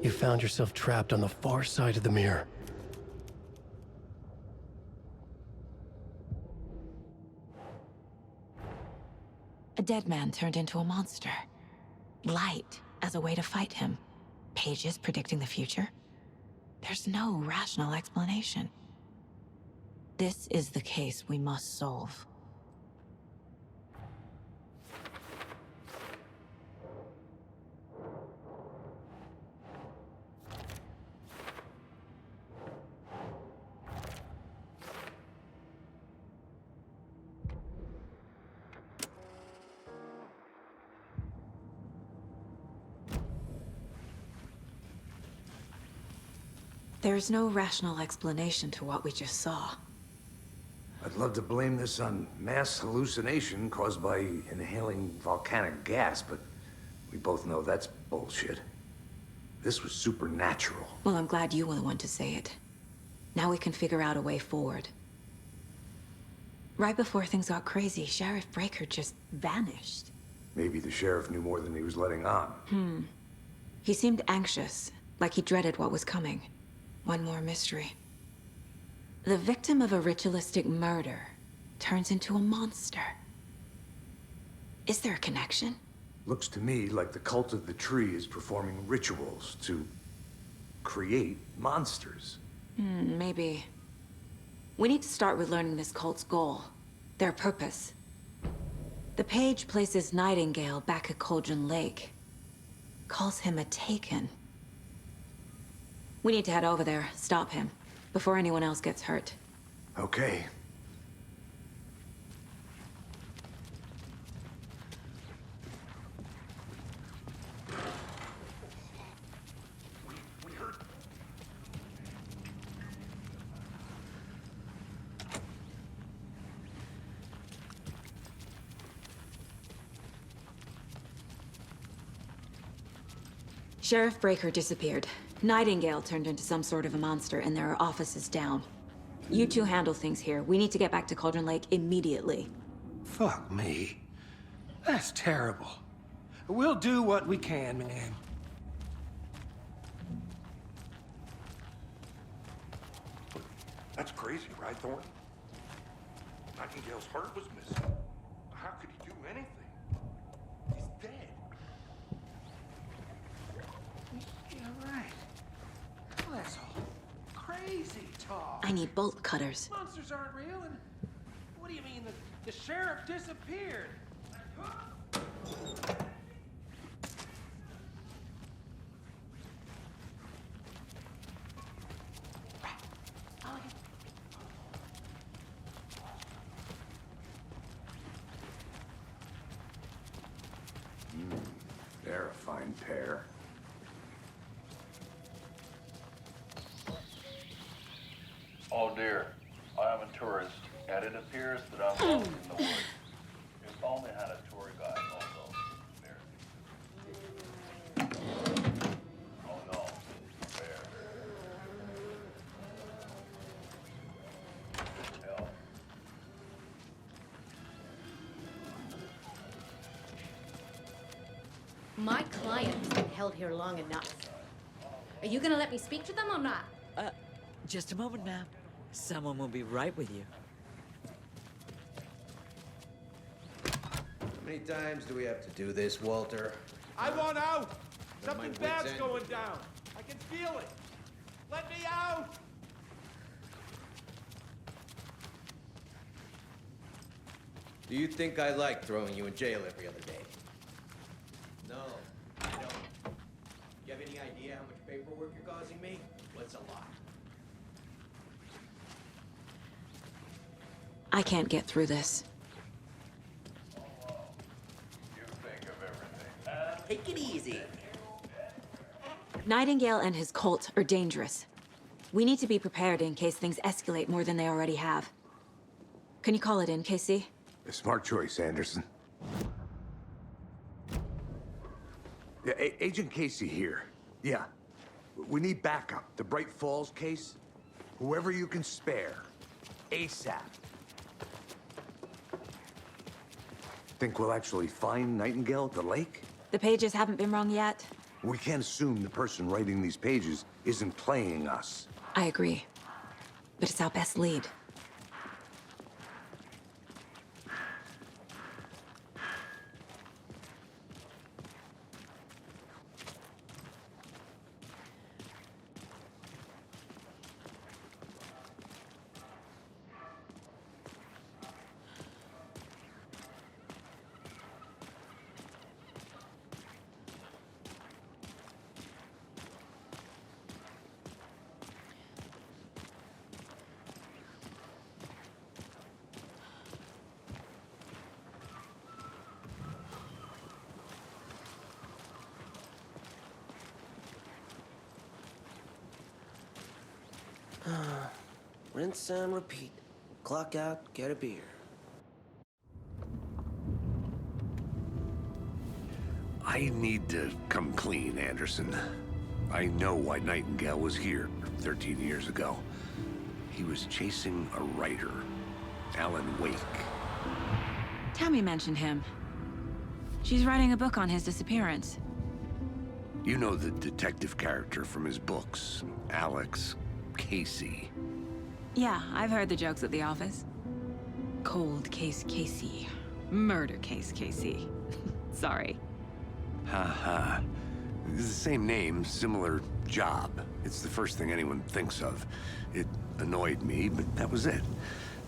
You found yourself trapped on the far side of the mirror. A dead man turned into a monster. Light as a way to fight him. Pages predicting the future. There's no rational explanation. This is the case we must solve. There's no rational explanation to what we just saw. I'd love to blame this on mass hallucination caused by inhaling volcanic gas, but we both know that's bullshit. This was supernatural. Well, I'm glad you were the one to say it. Now we can figure out a way forward. Right before things got crazy, Sheriff Breaker just vanished. Maybe the sheriff knew more than he was letting on. He seemed anxious, like he dreaded what was coming. One more mystery. The victim of a ritualistic murder turns into a monster. Is there a connection? Looks to me like the cult of the tree is performing rituals to create monsters. Maybe. We need to start with learning this cult's goal, their purpose. The page places Nightingale back at Cauldron Lake. Calls him a Taken. We need to head over there, stop him, before anyone else gets hurt. Okay. Sheriff Breaker disappeared. Nightingale turned into some sort of a monster, and there are offices down. You two handle things here. We need to get back to Cauldron Lake immediately. Fuck me. That's terrible. We'll do what we can, man. That's crazy, right, Thornton? Nightingale's heart was missing. How could he do anything? He's dead. Yeah, right. Well, that's all crazy talk. I need bolt cutters. Monsters aren't real, and what do you mean the sheriff disappeared? They're a fine pair. Oh dear, I am a tourist, and it appears that I'm lost in the woods. If only had a tour guide also. Oh no, bear. Hell. My client has been held here long enough. Are you gonna let me speak to them or not? Just a moment, ma'am. Someone will be right with you. How many times do we have to do this, Walter? I want out! Got my Something wits bad's end. going down. I can feel it. Let me out! Do you think I like throwing you in jail every other day? No, I don't. You have any idea how much paperwork you're causing me? What's a lot? I can't get through this. Take it easy. Nightingale and his cult are dangerous. We need to be prepared in case things escalate more than they already have. Can you call it in, Casey? A smart choice, Anderson. Yeah, Agent Casey here. Yeah. We need backup. The Bright Falls case. Whoever you can spare. ASAP. Think we'll actually find Nightingale at the lake? The pages haven't been wrong yet. We can't assume the person writing these pages isn't playing us. I agree. But it's our best lead. Rinse and repeat. Clock out, get a beer. I need to come clean, Anderson. I know why Nightingale was here 13 years ago. He was chasing a writer, Alan Wake. Tammy mentioned him. She's writing a book on his disappearance. You know the detective character from his books, Alex Casey. Yeah, I've heard the jokes at the office. Cold case Casey. Murder case Casey. Sorry. Ha. It's the same name, similar job. It's the first thing anyone thinks of. It annoyed me, but that was it.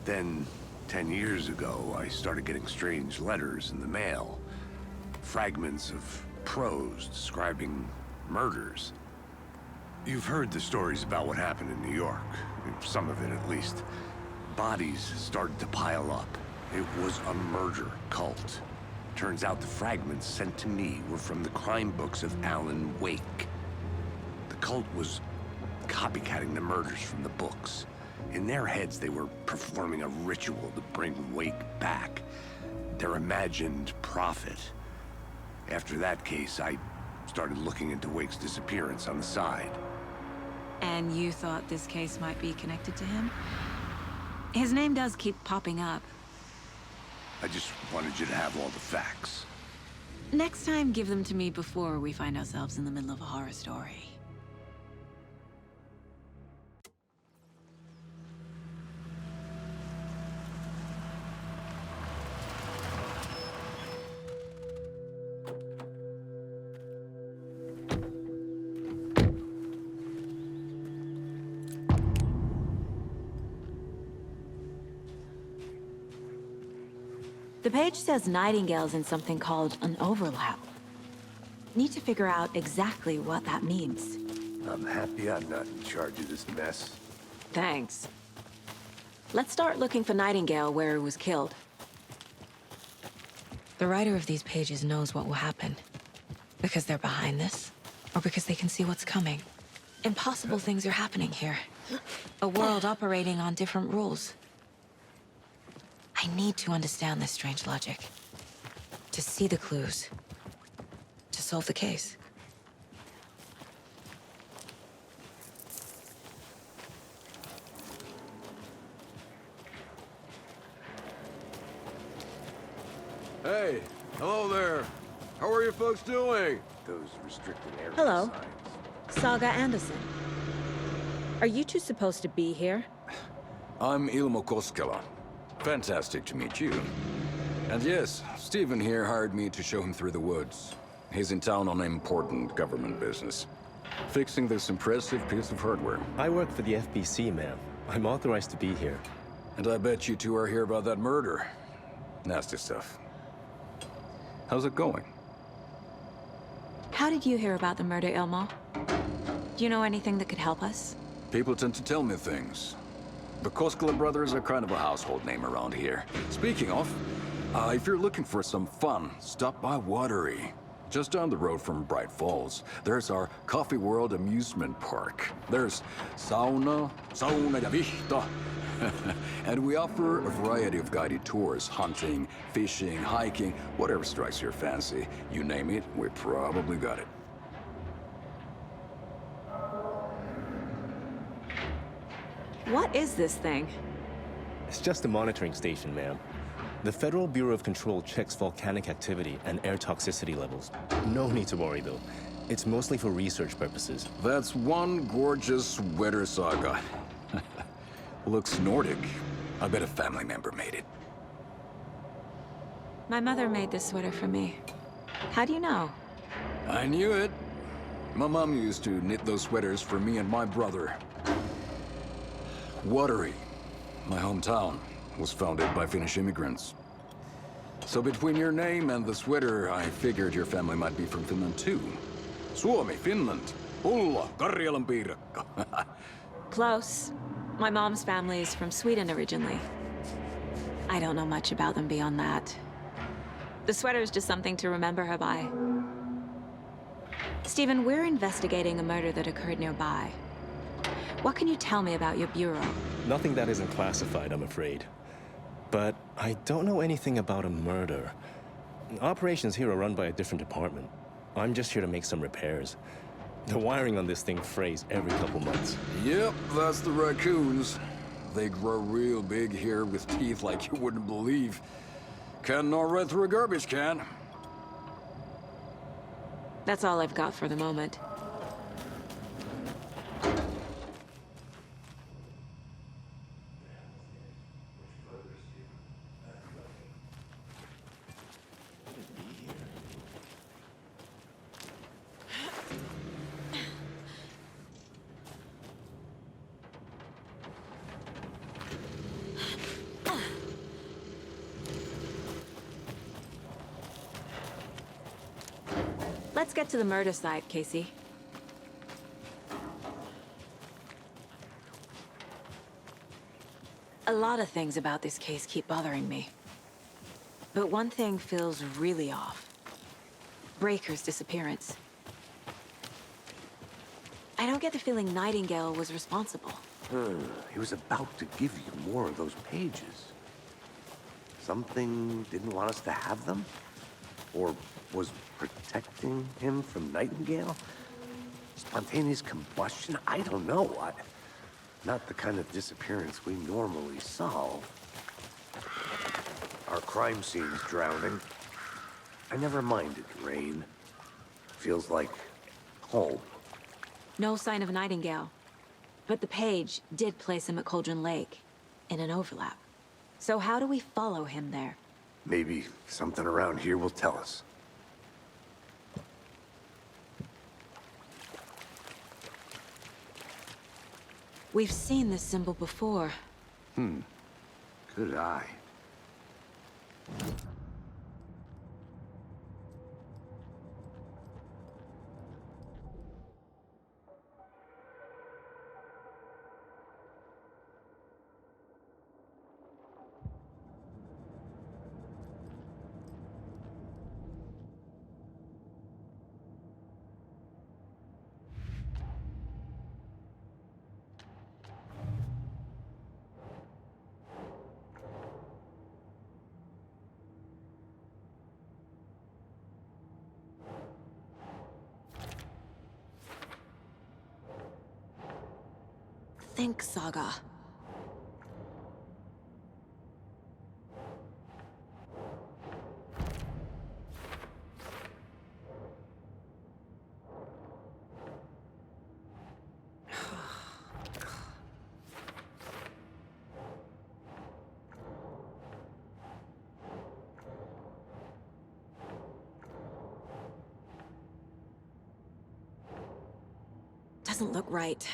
Then, 10 years ago, I started getting strange letters in the mail. Fragments of prose describing murders. You've heard the stories about what happened in New York. Some of it, at least. Bodies started to pile up. It was a murder cult. Turns out the fragments sent to me were from the crime books of Alan Wake. The cult was copycatting the murders from the books. In their heads, they were performing a ritual to bring Wake back. Their imagined prophet. After that case, I started looking into Wake's disappearance on the side. And you thought this case might be connected to him? His name does keep popping up. I just wanted you to have all the facts. Next time, give them to me before we find ourselves in the middle of a horror story. The page says Nightingale's in something called an overlap. Need to figure out exactly what that means. I'm happy I'm not in charge of this mess. Thanks. Let's start looking for Nightingale where he was killed. The writer of these pages knows what will happen. Because they're behind this, or because they can see what's coming. Impossible things are happening here. A world operating on different rules. I need to understand this strange logic. To see the clues. To solve the case. Hey, hello there. How are you folks doing? Those restricted area Hello. signs. Saga Anderson. Are you two supposed to be here? I'm Ilmo Koskela. Fantastic to meet you. And yes, Stephen here hired me to show him through the woods. He's in town on important government business. Fixing this impressive piece of hardware. I work for the FBC, ma'am. I'm authorized to be here. And I bet you two are here about that murder. Nasty stuff. How's it going? How did you hear about the murder, Ilmo? Do you know anything that could help us? People tend to tell me things. The Koskela brothers are kind of a household name around here. Speaking of, if you're looking for some fun, stop by Watery. Just down the road from Bright Falls, there's our Coffee World amusement park. There's sauna ja vihta. And we offer a variety of guided tours, hunting, fishing, hiking, whatever strikes your fancy. You name it, we probably got it. What is this thing? It's just a monitoring station, ma'am. The Federal Bureau of Control checks volcanic activity and air toxicity levels. No need to worry, though. It's mostly for research purposes. That's one gorgeous sweater, Saga. Looks Nordic. I bet a family member made it. My mother made this sweater for me. How do you know? I knew it. My mom used to knit those sweaters for me and my brother. Watery, my hometown, was founded by Finnish immigrants. So between your name and the sweater, I figured your family might be from Finland too. Suomi, Finland, Ulla, Karjalan piirakka. Close. My mom's family is from Sweden originally. I don't know much about them beyond that. The sweater is just something to remember her by. Stephen, we're investigating a murder that occurred nearby. What can you tell me about your bureau? Nothing that isn't classified, I'm afraid. But I don't know anything about a murder. Operations here are run by a different department. I'm just here to make some repairs. The wiring on this thing frays every couple months. Yep, that's the raccoons. They grow real big here with teeth like you wouldn't believe. Can gnaw right through a garbage can. That's all I've got for the moment. Let's get to the murder site, Casey. A lot of things about this case keep bothering me. But one thing feels really off. Breaker's disappearance. I don't get the feeling Nightingale was responsible. He was about to give you more of those pages. Something didn't want us to have them? Or was protecting him from Nightingale? Spontaneous combustion? I don't know. Not the kind of disappearance we normally solve. Our crime scene's drowning. I never minded rain. Feels like home. No sign of Nightingale. But the page did place him at Cauldron Lake, in an overlap. So how do we follow him there? Maybe something around here will tell us. We've seen this symbol before. Good eye. Think, Saga. Doesn't look right.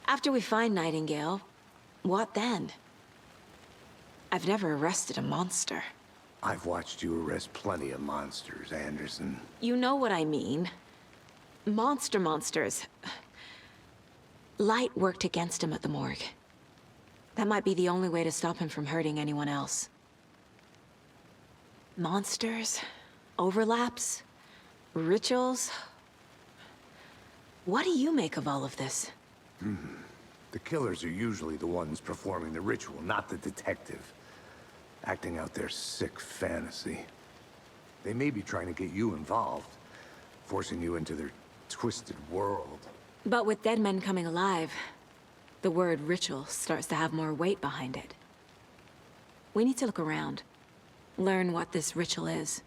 After we find Nightingale, what then? I've never arrested a monster. I've watched you arrest plenty of monsters, Anderson. You know what I mean. Monsters. Light worked against him at the morgue. That might be the only way to stop him from hurting anyone else. Monsters? Overlaps? Rituals? What do you make of all of this? The killers are usually the ones performing the ritual, not the detective. Acting out their sick fantasy. They may be trying to get you involved, forcing you into their twisted world. But with dead men coming alive, the word ritual starts to have more weight behind it. We need to look around, learn what this ritual is.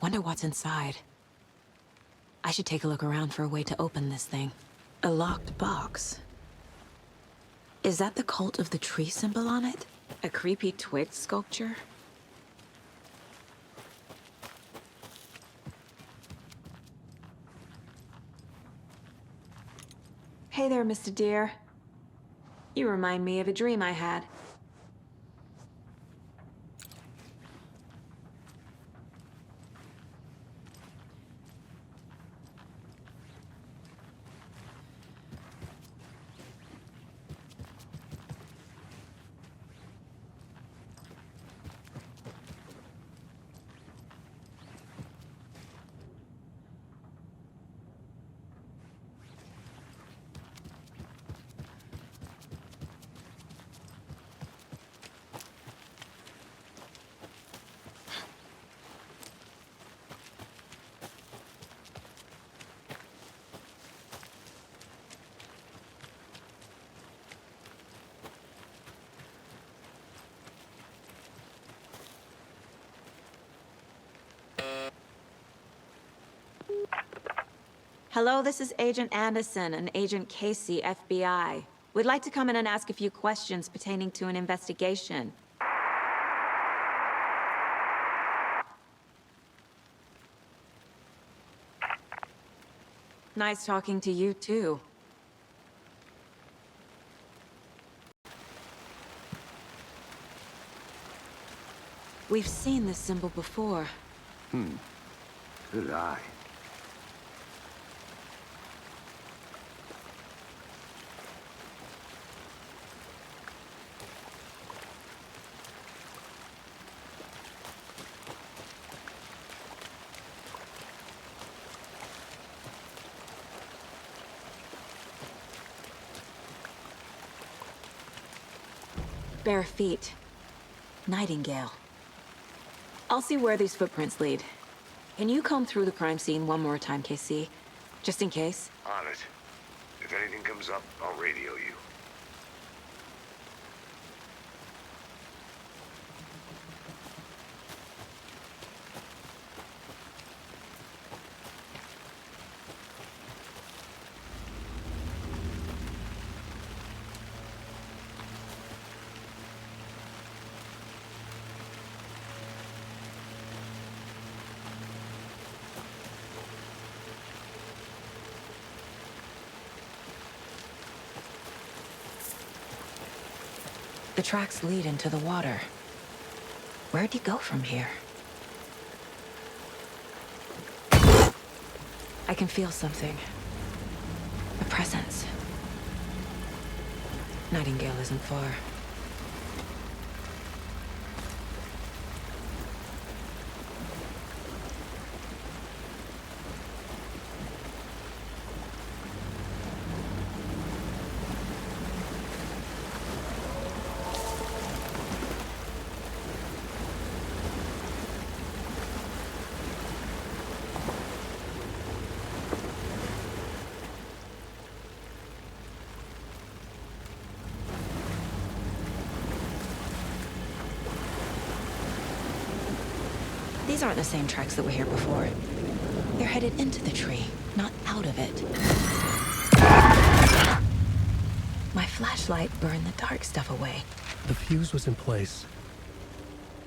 Wonder what's inside. I should take a look around for a way to open this thing. A locked box. Is that the cult of the tree symbol on it? A creepy twig sculpture? Hey there, Mr. Deer. You remind me of a dream I had. Hello, this is Agent Anderson and Agent Casey, FBI. We'd like to come in and ask a few questions pertaining to an investigation. Nice talking to you, too. We've seen this symbol before. Good eye. Bare feet. Nightingale. I'll see where these footprints lead. Can you comb through the crime scene one more time, KC? Just in case? On it. If anything comes up, I'll radio you. The tracks lead into the water. Where'd you go from here? I can feel something. A presence. Nightingale isn't far. These aren't the same tracks that were here before. They're headed into the tree, not out of it. My flashlight burned the dark stuff away. The fuse was in place.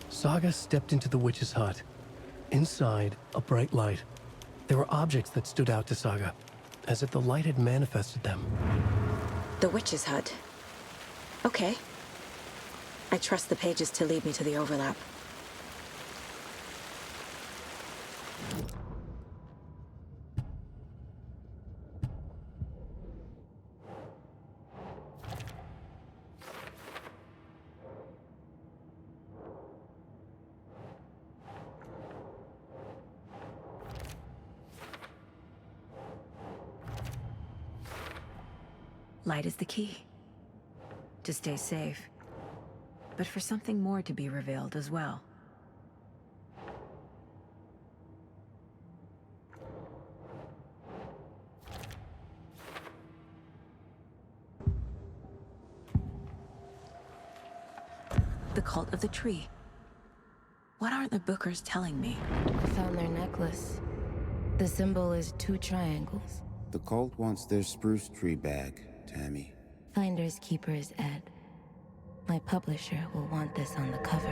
Saga stepped into the witch's hut. Inside, a bright light. There were objects that stood out to Saga, as if the light had manifested them. The witch's hut. Okay. I trust the pages to lead me to the overlap. Light is the key. To stay safe. But for something more to be revealed as well. The cult of the tree. What aren't the Bookers telling me? I found their necklace. The symbol is 2 triangles. The cult wants their spruce tree back, Tammy. Finders keepers, Ed. My publisher will want this on the cover.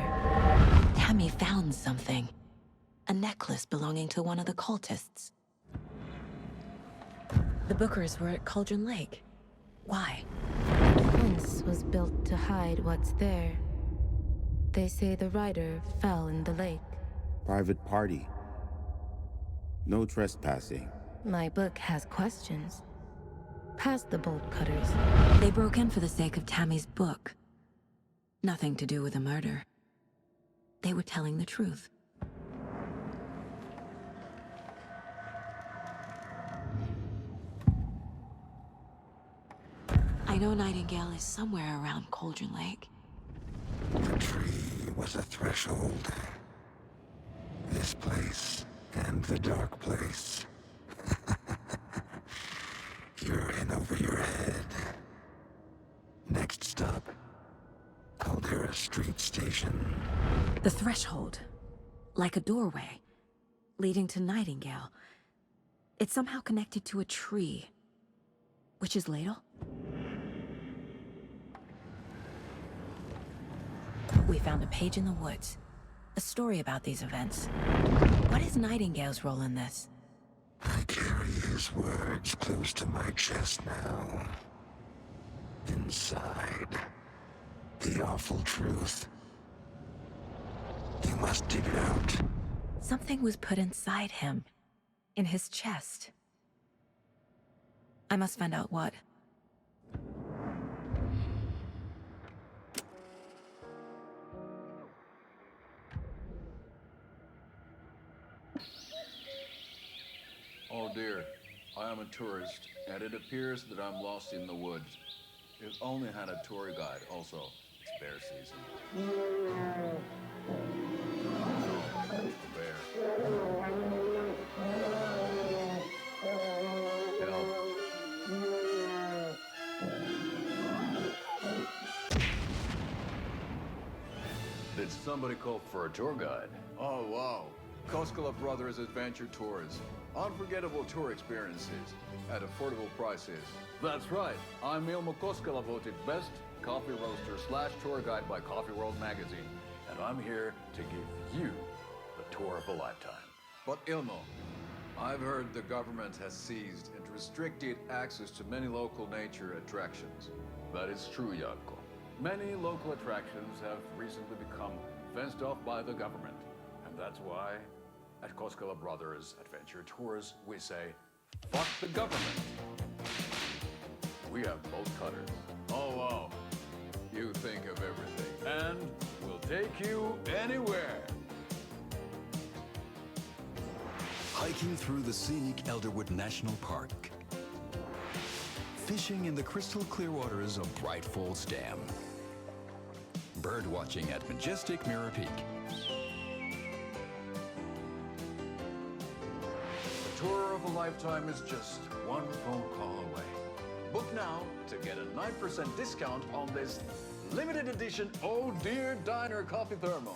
Tammy found something. A necklace belonging to one of the cultists. The Bookers were at Cauldron Lake. Why? The fence was built to hide what's there. They say the rider fell in the lake. Private party. No trespassing. My book has questions. Past the bolt cutters. They broke in for the sake of Tammy's book. Nothing to do with a murder. They were telling the truth. I know Nightingale is somewhere around Cauldron Lake. The tree was a threshold. This place and the dark place. You're in over your head. Next stop, Caldera Street Station. The threshold. Like a doorway. Leading to Nightingale. It's somehow connected to a tree. Witch's ladle? We found a page in the woods. A story about these events. What is Nightingale's role in this? I carry his words close to my chest now. Inside, the awful truth. You must dig it out. Something was put inside him. In his chest. I must find out what. Oh dear, I am a tourist, and it appears that I'm lost in the woods. If only had a tour guide also. It's bear season. Oh, the bear. Help. Did somebody call for a tour guide? Oh, wow. Koskela Brothers Adventure Tours. Unforgettable tour experiences at affordable prices. That's right. I'm Ilmo Koskela, voted best coffee roaster / tour guide by Coffee World magazine. And I'm here to give you the tour of a lifetime. But Ilmo, I've heard the government has seized and restricted access to many local nature attractions. That is true, Jaakko. Many local attractions have recently become fenced off by the government. And that's why, at Koskela Brothers Adventure Tours, we say, fuck the government. We have both cutters. Oh, wow. You think of everything. And we'll take you anywhere. Hiking through the scenic Elderwood National Park. Fishing in the crystal clear waters of Bright Falls Dam. Bird watching at majestic Mirror Peak. The tour of a lifetime is just one phone call away. Book now to get a 9% discount on this limited edition Oh Dear Diner coffee thermos.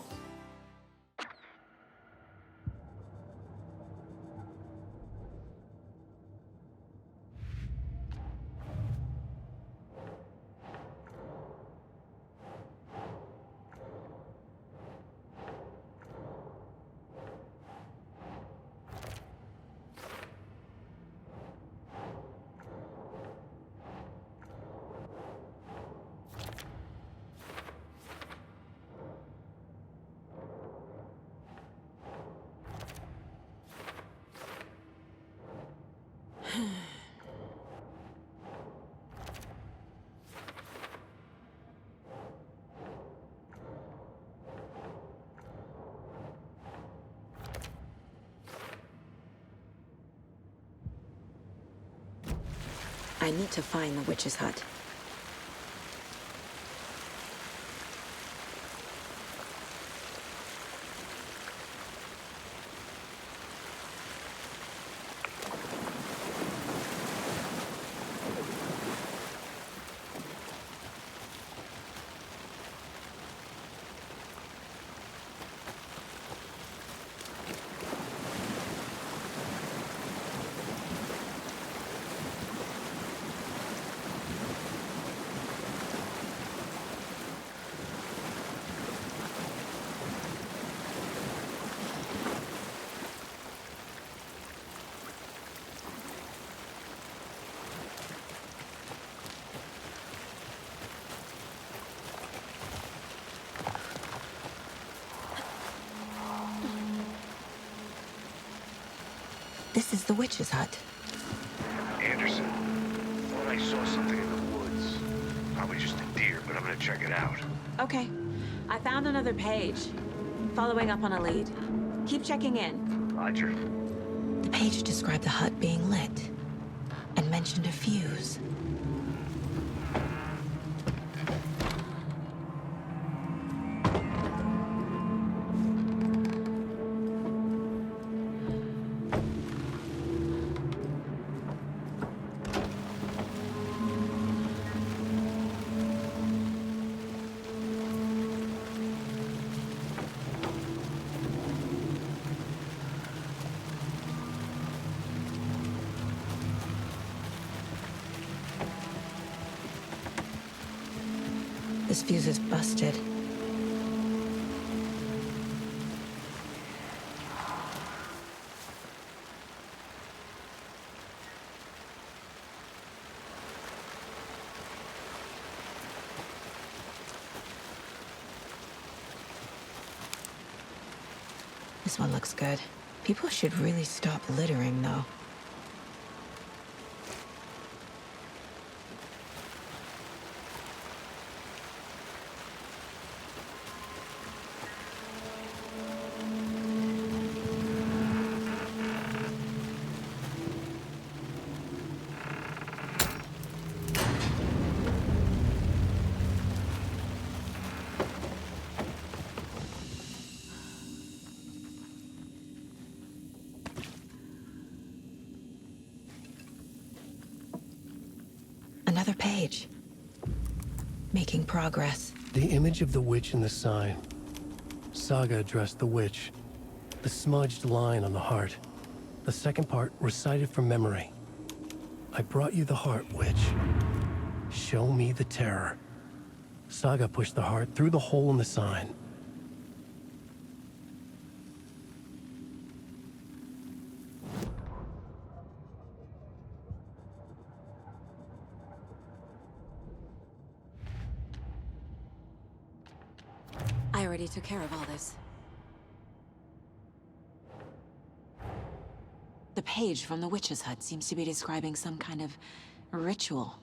I need to find the witch's hut. This is the witch's hut. Anderson, thought I saw something in the woods. Probably just a deer, but I'm gonna check it out. Okay. I found another page. Following up on a lead. Keep checking in. Roger. The page described the hut being lit and mentioned a fuse. This fuse is busted. This one looks good. People should really stop littering, though. Another page. Making progress. The image of the witch in the sign. Saga addressed the witch. The smudged line on the heart. The second part recited from memory. I brought you the heart, witch. Show me the terror. Saga pushed the heart through the hole in the sign. I already took care of all this. The page from the witch's hut seems to be describing some kind of ritual.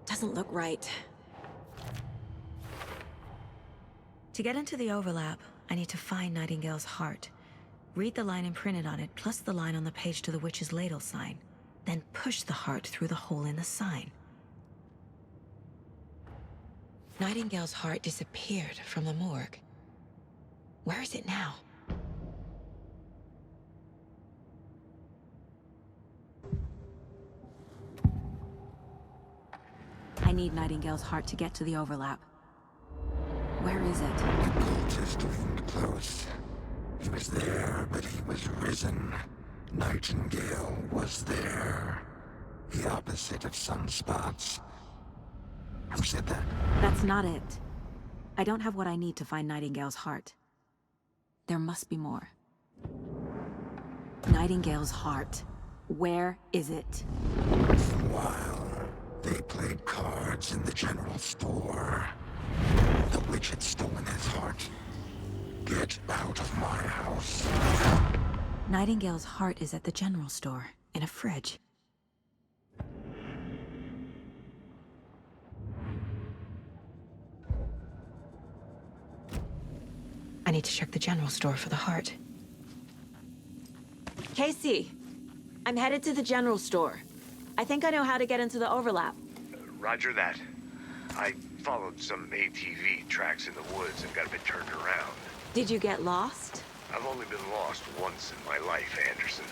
Doesn't look right. To get into the overlap, I need to find Nightingale's heart. Read the line imprinted on it, plus the line on the page to the witch's ladle sign. Then push the heart through the hole in the sign. Nightingale's heart disappeared from the morgue. Where is it now? I need Nightingale's heart to get to the overlap. Where is it? The cultist leaned close. He was there, but he was risen. Nightingale was there. The opposite of sunspots. Who said that? That's not it. I don't have what I need to find Nightingale's heart. There must be more. Nightingale's heart. Where is it? Meanwhile, they played cards in the general store. The witch had stolen his heart. Get out of my house. Nightingale's heart is at the general store, in a fridge. I need to check the general store for the heart. Casey, I'm headed to the general store. I think I know how to get into the overlap. Roger that. I followed some ATV tracks in the woods and got a bit turned around. Did you get lost? I've only been lost once in my life, Anderson.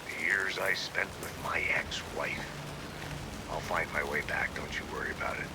The years I spent with my ex-wife. I'll find my way back, don't you worry about it.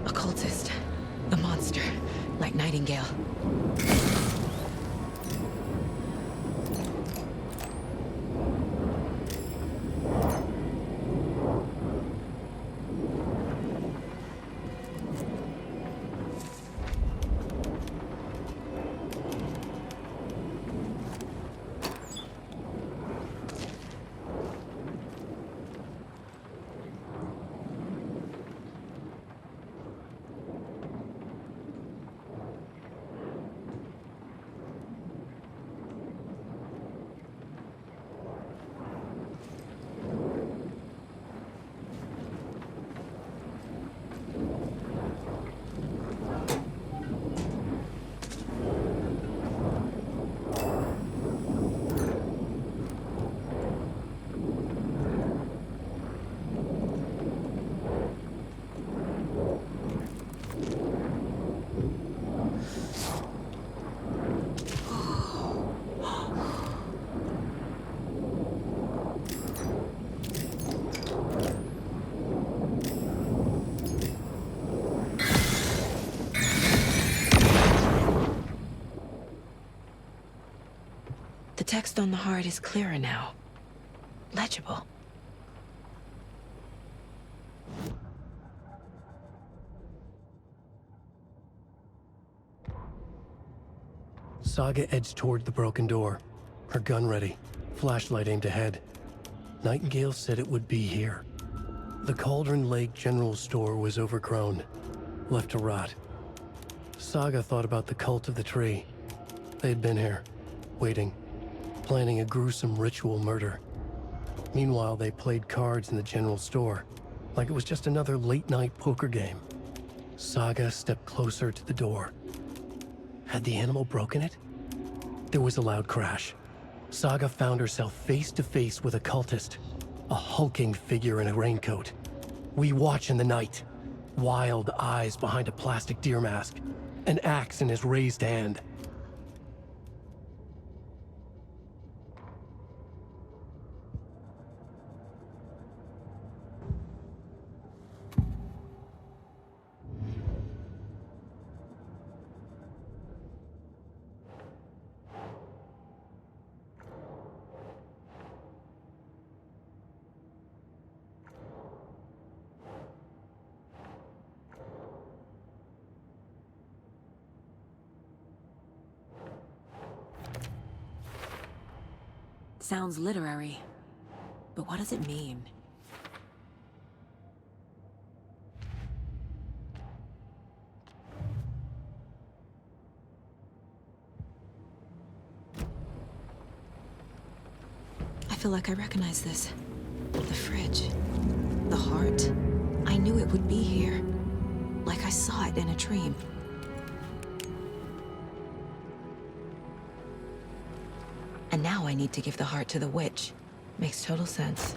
Occultist. The monster. Like Nightingale. text on the heart is clearer now. Legible. Saga edged toward the broken door, her gun ready, flashlight aimed ahead. Nightingale said it would be here. The Cauldron Lake General Store was overgrown, left to rot. Saga thought about the cult of the tree. They had been here, waiting, planning a gruesome ritual murder. Meanwhile, they played cards in the general store, like it was just another late-night poker game. Saga stepped closer to the door. Had the animal broken it? There was a loud crash. Saga found herself face to face with a cultist, a hulking figure in a raincoat. We watch in the night, wild eyes behind a plastic deer mask, an axe in his raised hand. Sounds literary, but what does it mean? I feel like I recognize this. The fridge. The heart. I knew it would be here. Like I saw it in a dream. And now I need to give the heart to the witch. Makes total sense.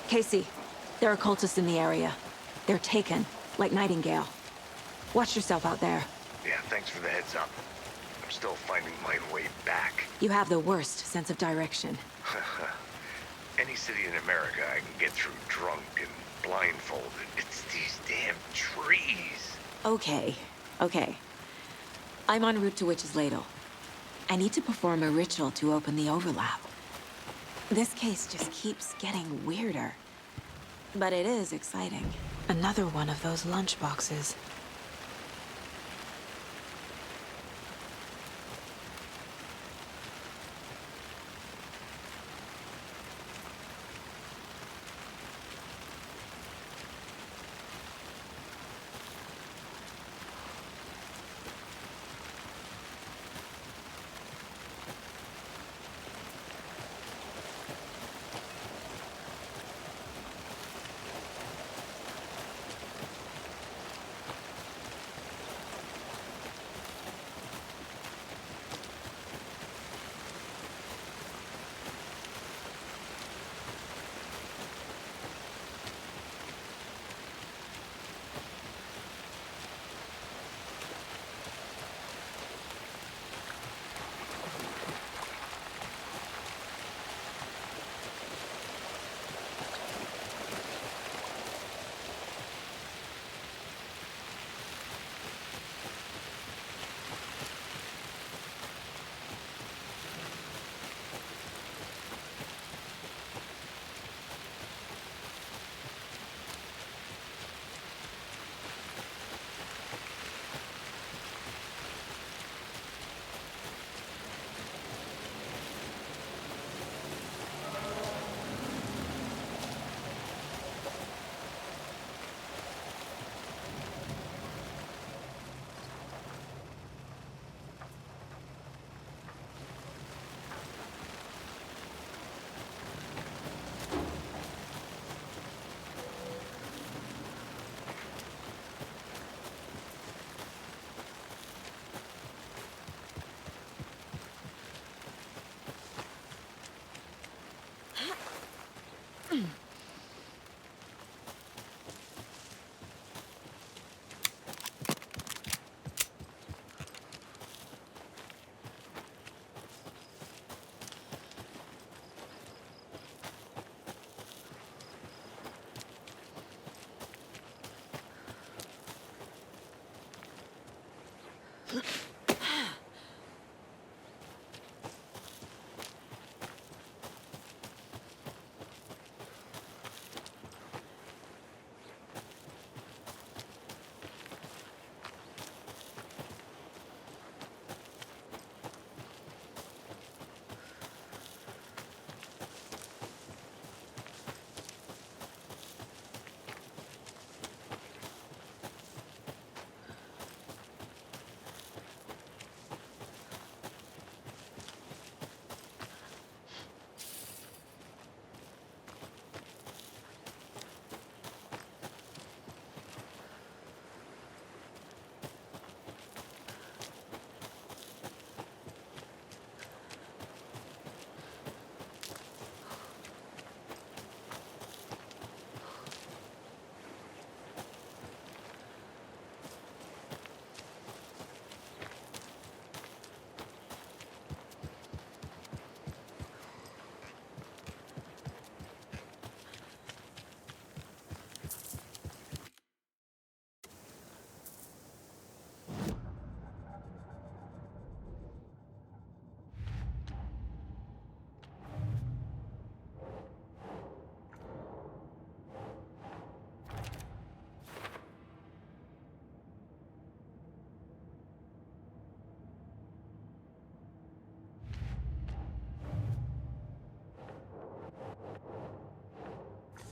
Casey, there are cultists in the area. They're taken, like Nightingale. Watch yourself out there. Yeah, thanks for the heads up. I'm still finding my way back. You have the worst sense of direction. Any city in America I can get through drunk and blindfolded. It's these damn trees. Okay, okay. I'm en route to Witch's Ladle. I need to perform a ritual to open the overlap. This case just keeps getting weirder. But it is exciting. Another one of those lunch boxes.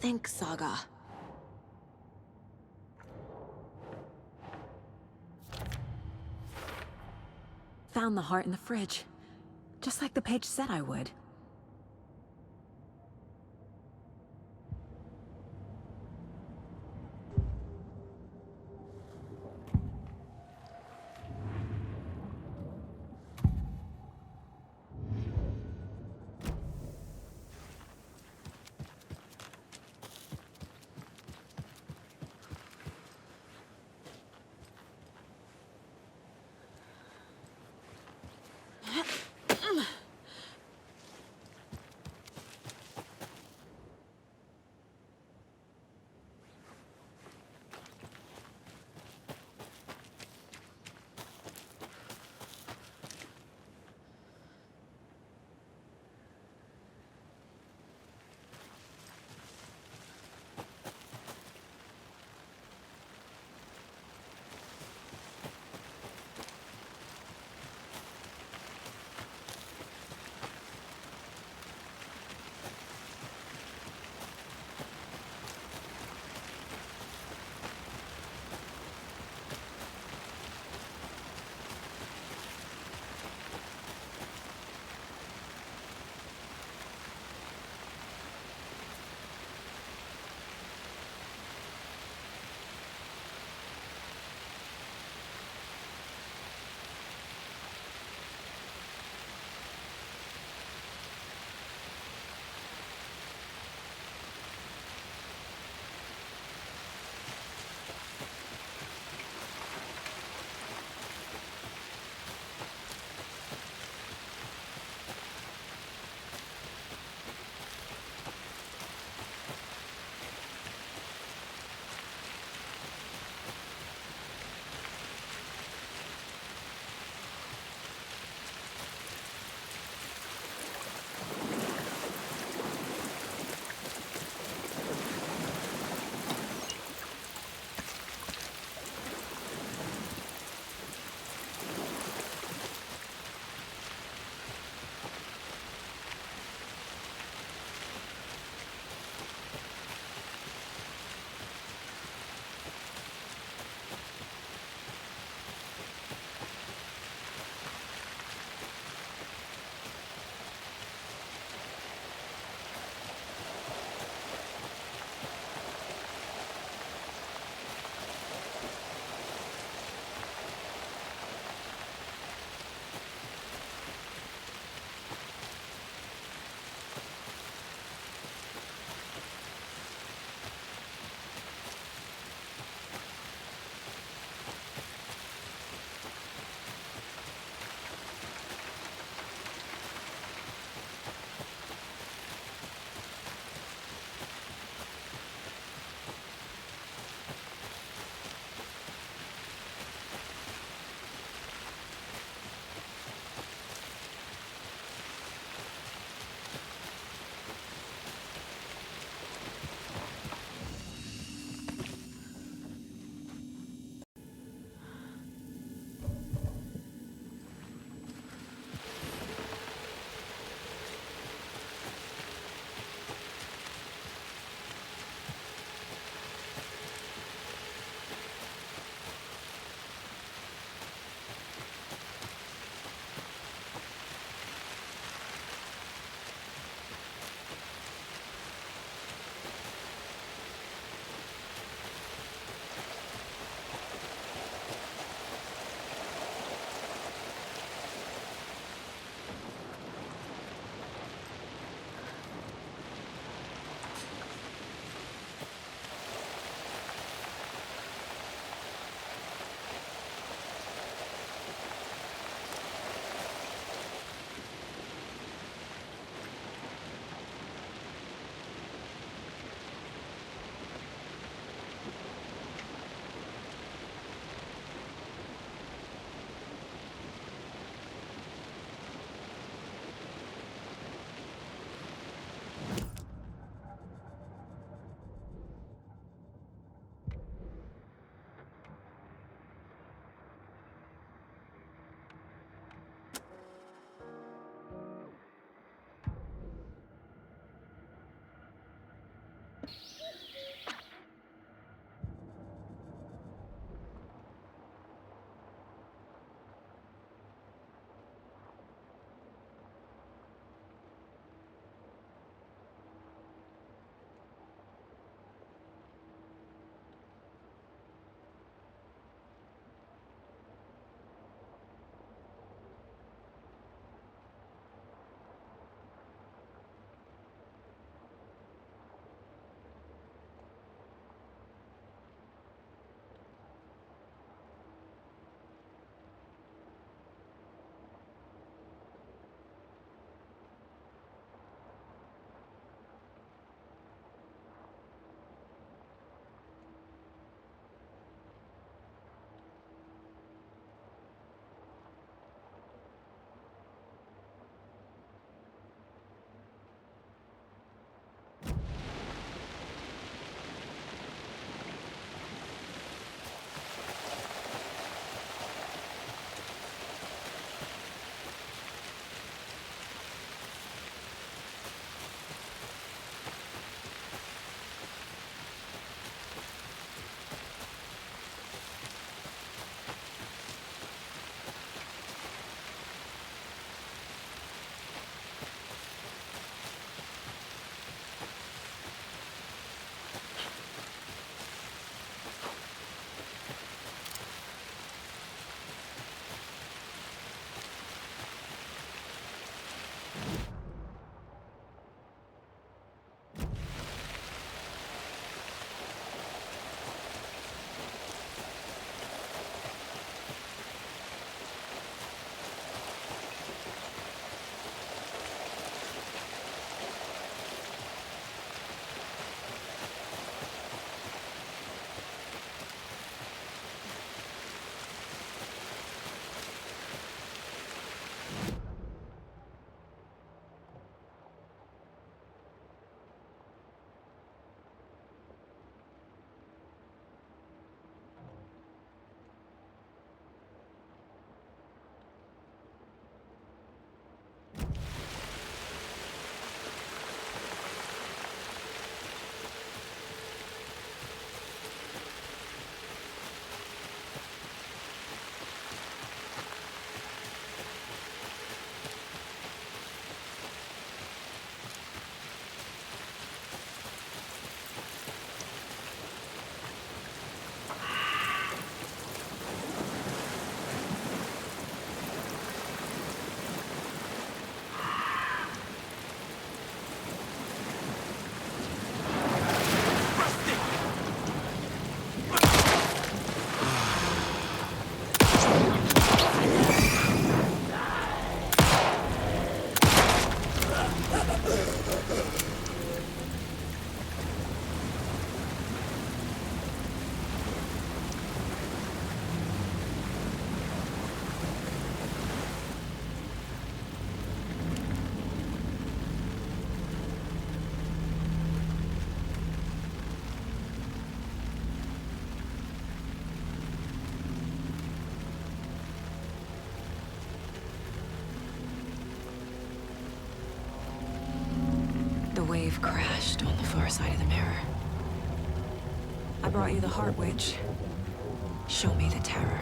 think, Saga? Found the heart in the fridge. Just like the page said I would. The wave crashed on the far side of the mirror. I brought you the Heart Witch. Show me the terror.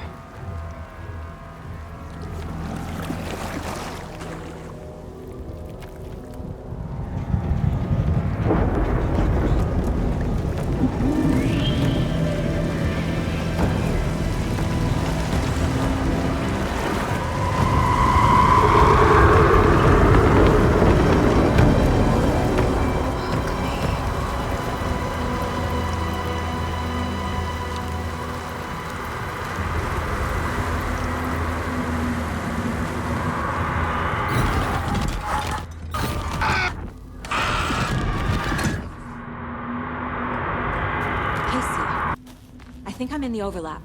I think I'm in the overlap.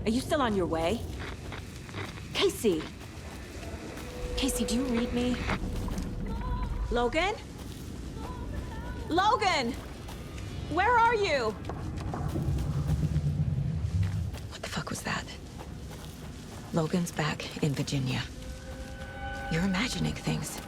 Are you still on your way? Casey! Casey, do you read me? Logan? Logan! Where are you? What the fuck was that? Logan's back in Virginia. You're imagining things.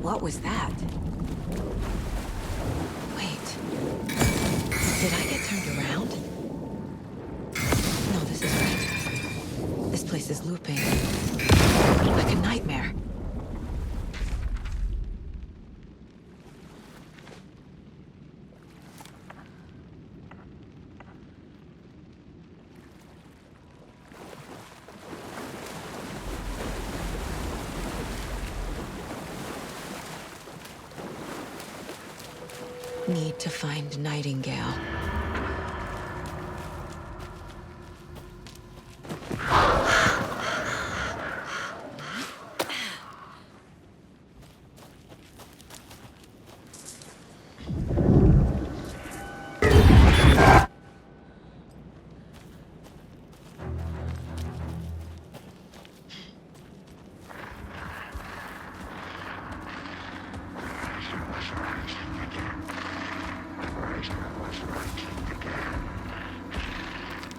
What was that? Wait. Did I get turned around? No, this is right. This place is looping. Like a nightmare. Need to find Nightingale.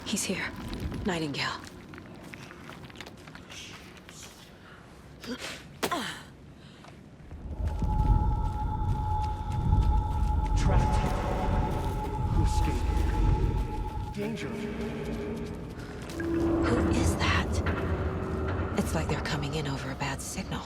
He's here. Nightingale. danger. Who is that? It's like they're coming in over a bad signal.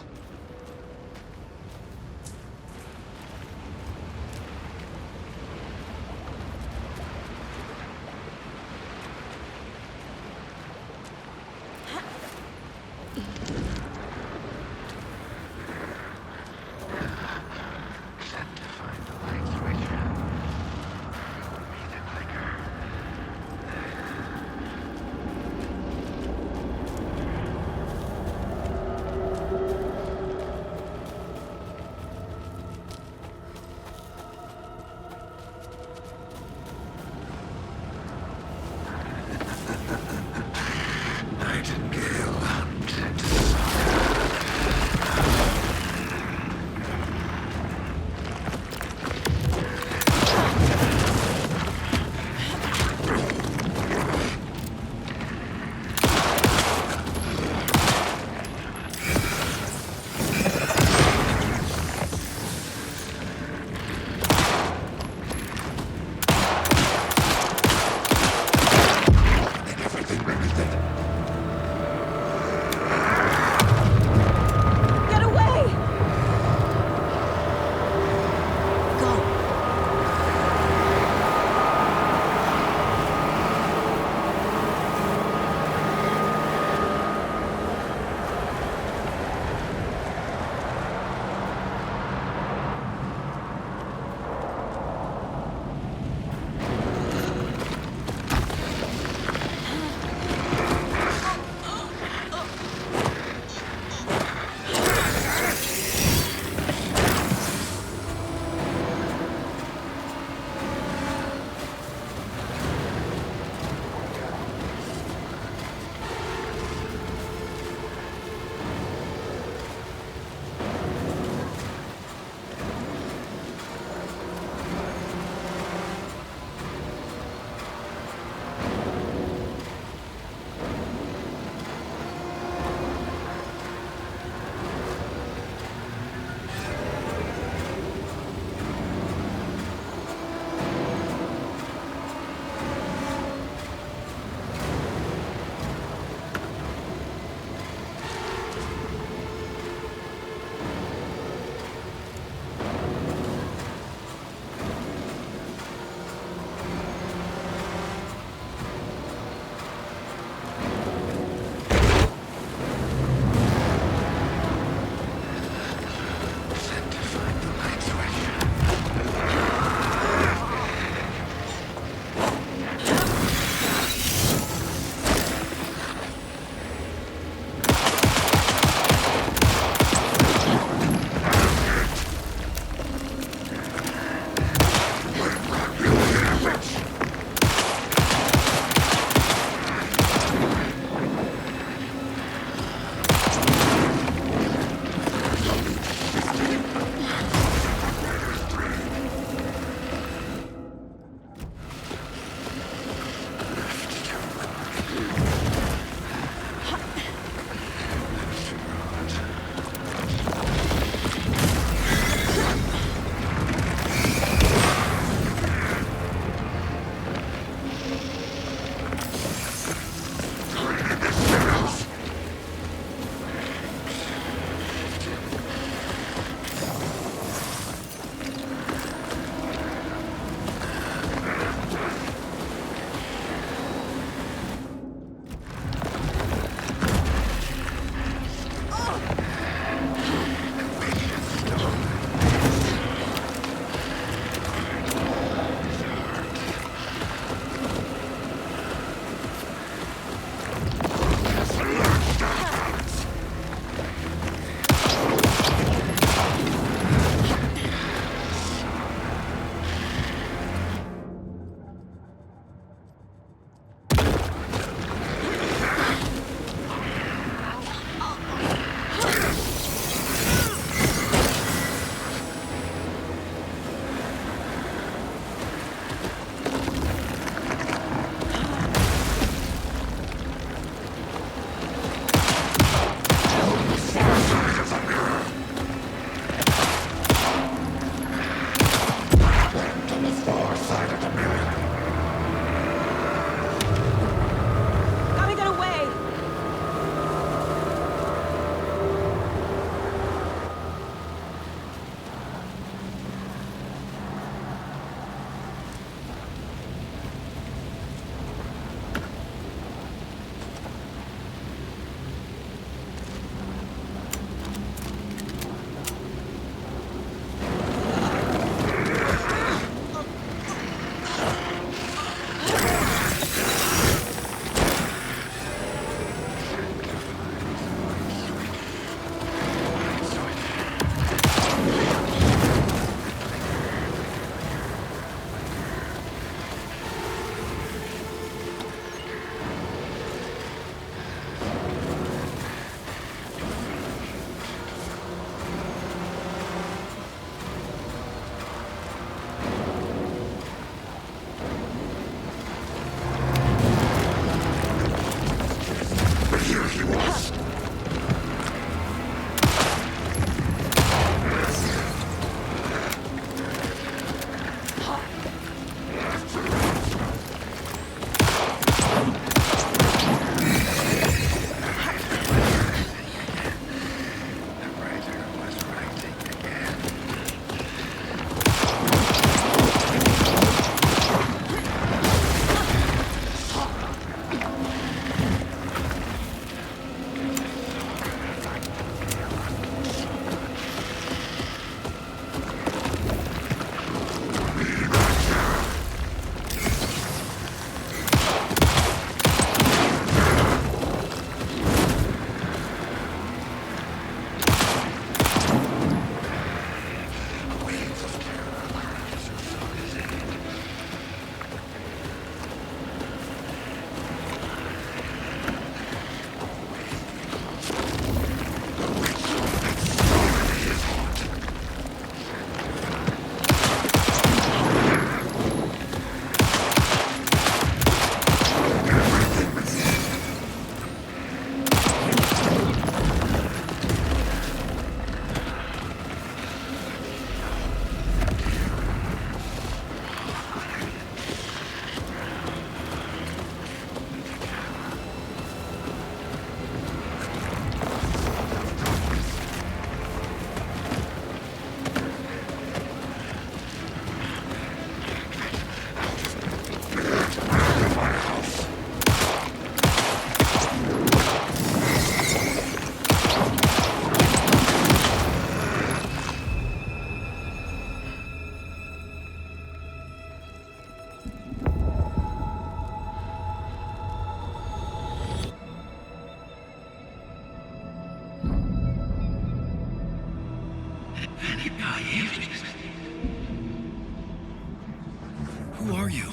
Who are you?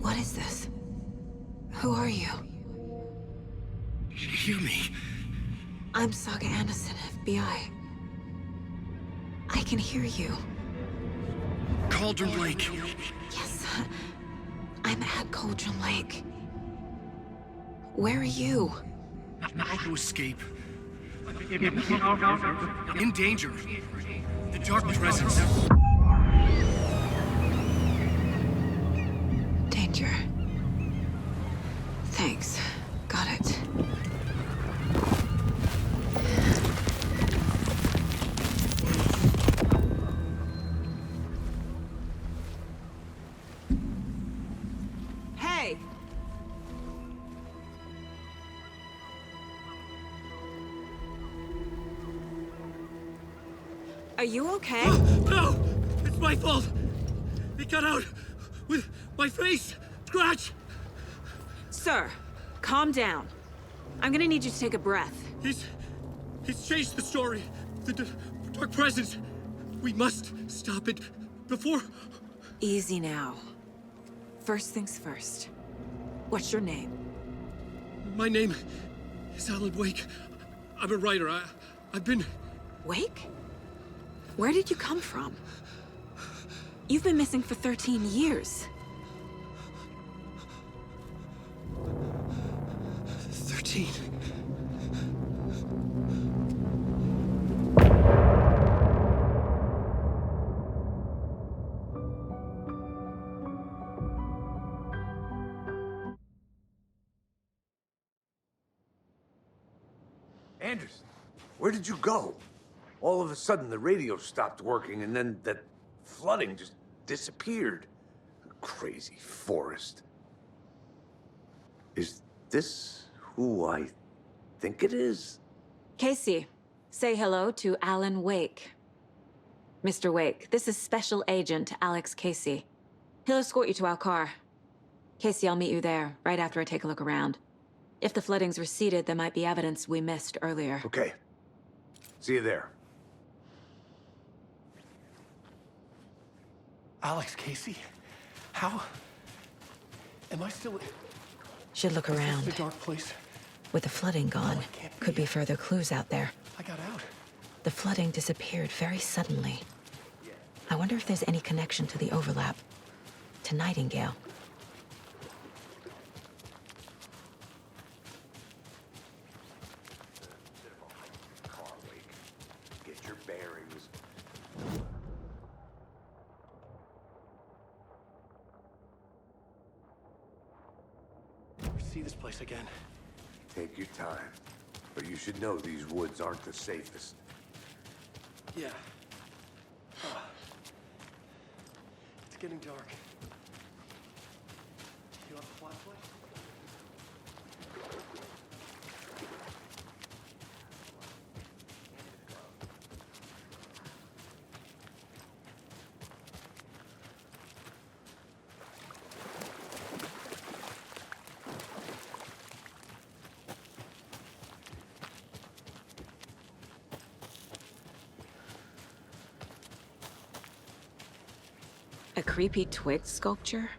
What is this? Who are you? Hear me. I'm Saga Anderson, FBI. I can hear you. Cauldron Lake. Yes, I'm at Cauldron Lake. Where are you? Not to escape. In danger. The dark presence. Danger. Thanks. Got it. Hey! Are you okay? No! It's my fault! They got out with my face! Scratch! Sir, calm down. I'm gonna need you to take a breath. He's changed the story. The dark presence. We must stop it before... Easy now. First things first. What's your name? My name is Alan Wake. I'm a writer. I've been... Wake? Where did you come from? You've been missing for 13 years. 13. Anderson, where did you go? All of a sudden, the radio stopped working, and then that flooding just disappeared. Crazy forest. Is this who I think it is? Casey, say hello to Alan Wake. Mr. Wake, this is Special Agent Alex Casey. He'll escort you to our car. Casey, I'll meet you there, right after I take a look around. If the flooding's receded, there might be evidence we missed earlier. Okay. See you there. Alex Casey? How? Am I still... Should look around. The dark place? With the flooding gone, could be further clues out there. I got out. The flooding disappeared very suddenly. I wonder if there's any connection to the overlap. To Nightingale. Get your bearings. See this place again. Take your time. But you should know these woods aren't the safest. Yeah. It's getting dark. You have a flashlight? A creepy twig sculpture?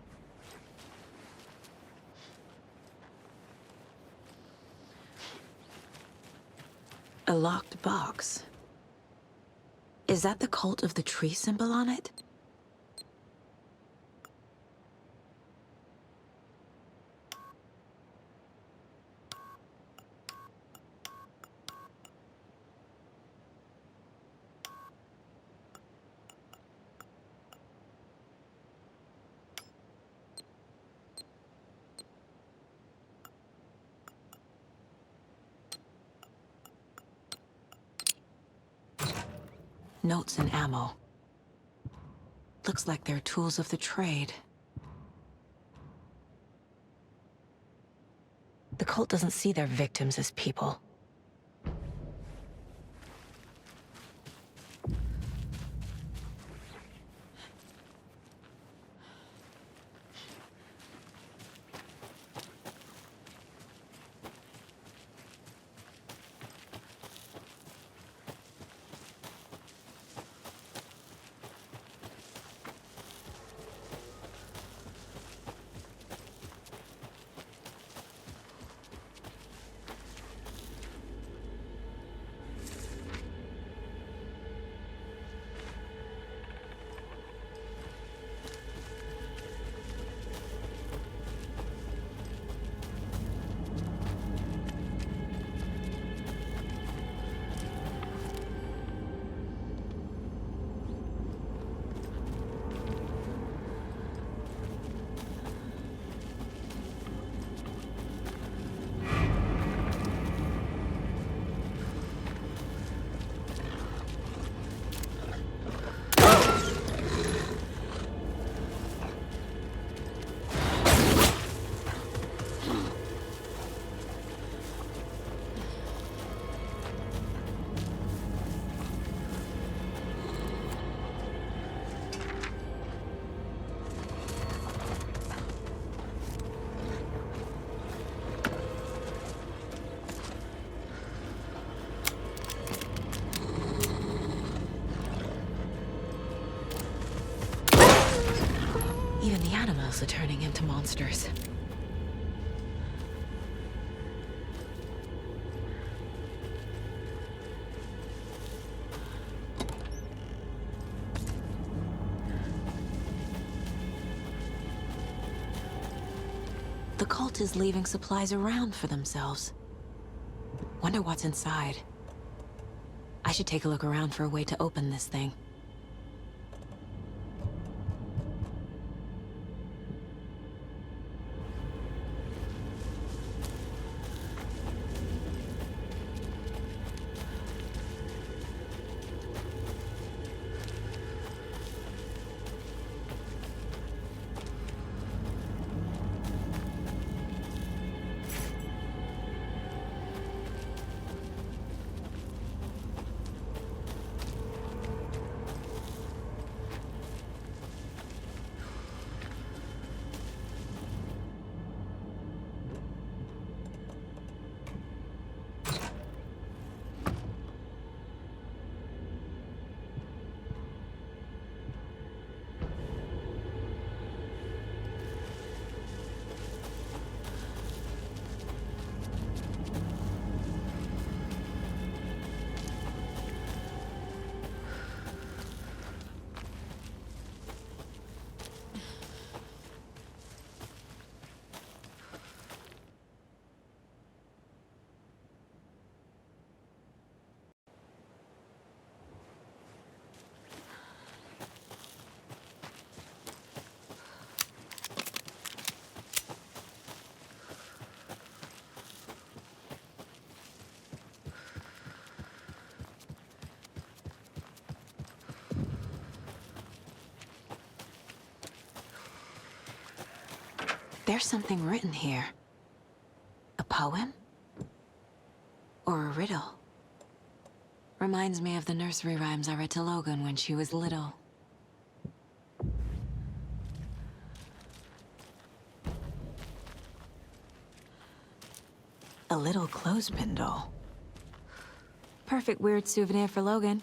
A locked box. Is that the cult of the tree symbol on it? Notes and ammo. Looks like they're tools of the trade. The cult doesn't see their victims as people. themselves are turning into monsters. The cult is leaving supplies around for themselves. Wonder what's inside. I should take a look around for a way to open this thing. There's something written here. A poem? Or a riddle? Reminds me of the nursery rhymes I read to Logan when she was little. A little clothespin doll. Perfect weird souvenir for Logan.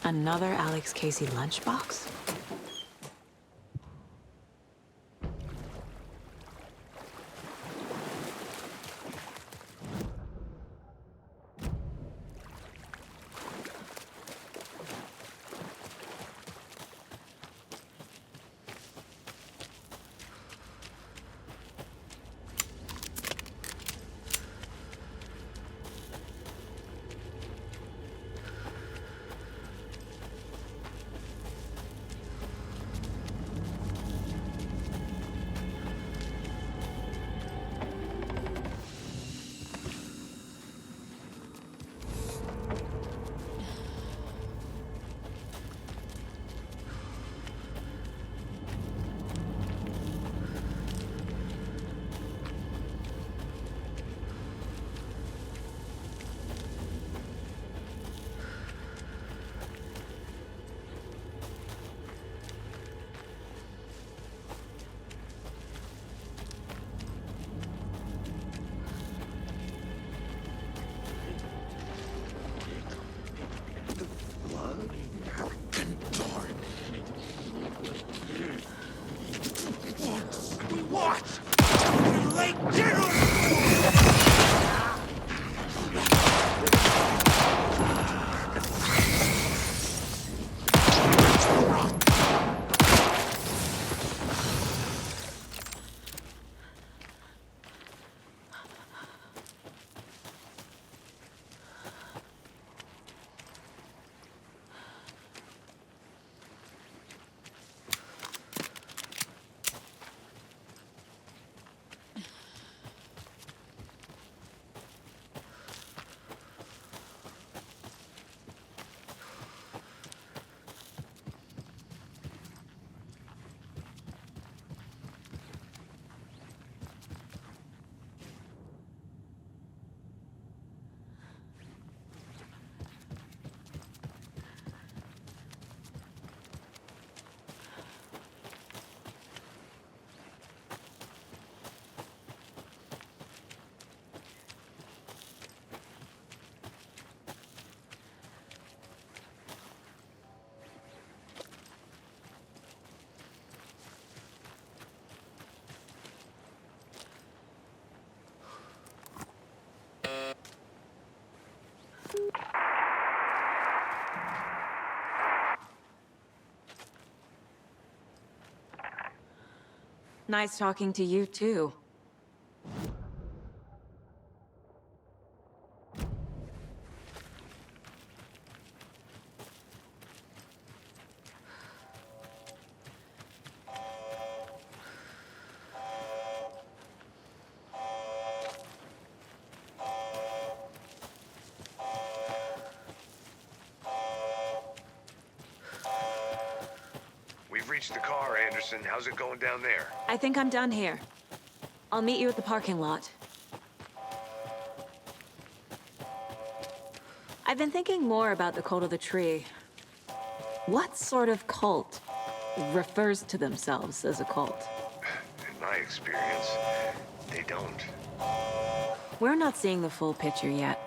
Another Alex Casey lunchbox? Nice talking to you, too. We've reached the car, Anderson. How's it going down there? I think I'm done here. I'll meet you at the parking lot. I've been thinking more about the cult of the tree. What sort of cult refers to themselves as a cult? In my experience, they don't. We're not seeing the full picture yet.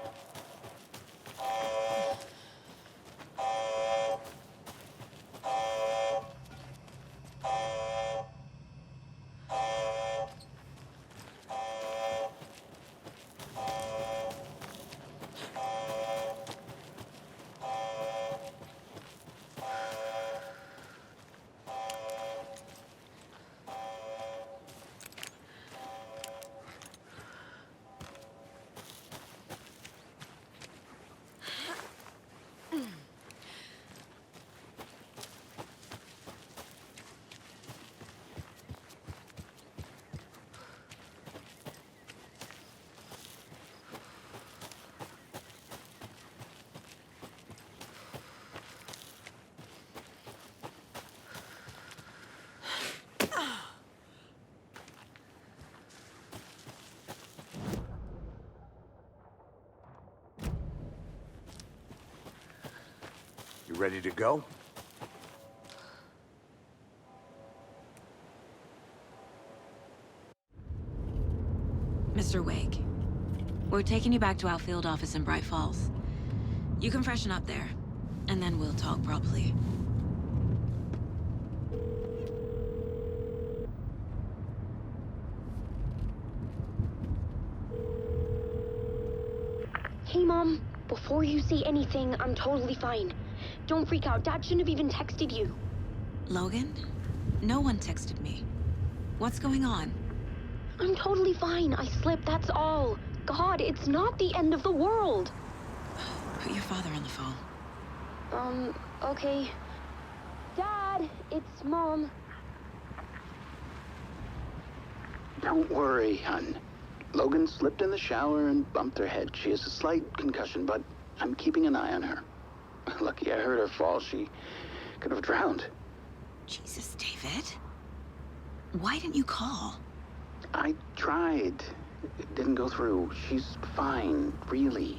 You ready to go? Mr. Wake, we're taking you back to our field office in Bright Falls. You can freshen up there, and then we'll talk properly. Hey, Mom. Before you say anything, I'm totally fine. Don't freak out. Dad shouldn't have even texted you. Logan? No one texted me. What's going on? I'm totally fine. I slipped, that's all. God, it's not the end of the world. Put your father on the phone. Okay. Dad, it's Mom. Don't worry, hon. Logan slipped in the shower and bumped her head. She has a slight concussion, but I'm keeping an eye on her. Lucky I heard her fall. She could have drowned. Jesus, David. Why didn't you call? I tried. It didn't go through. She's fine, really.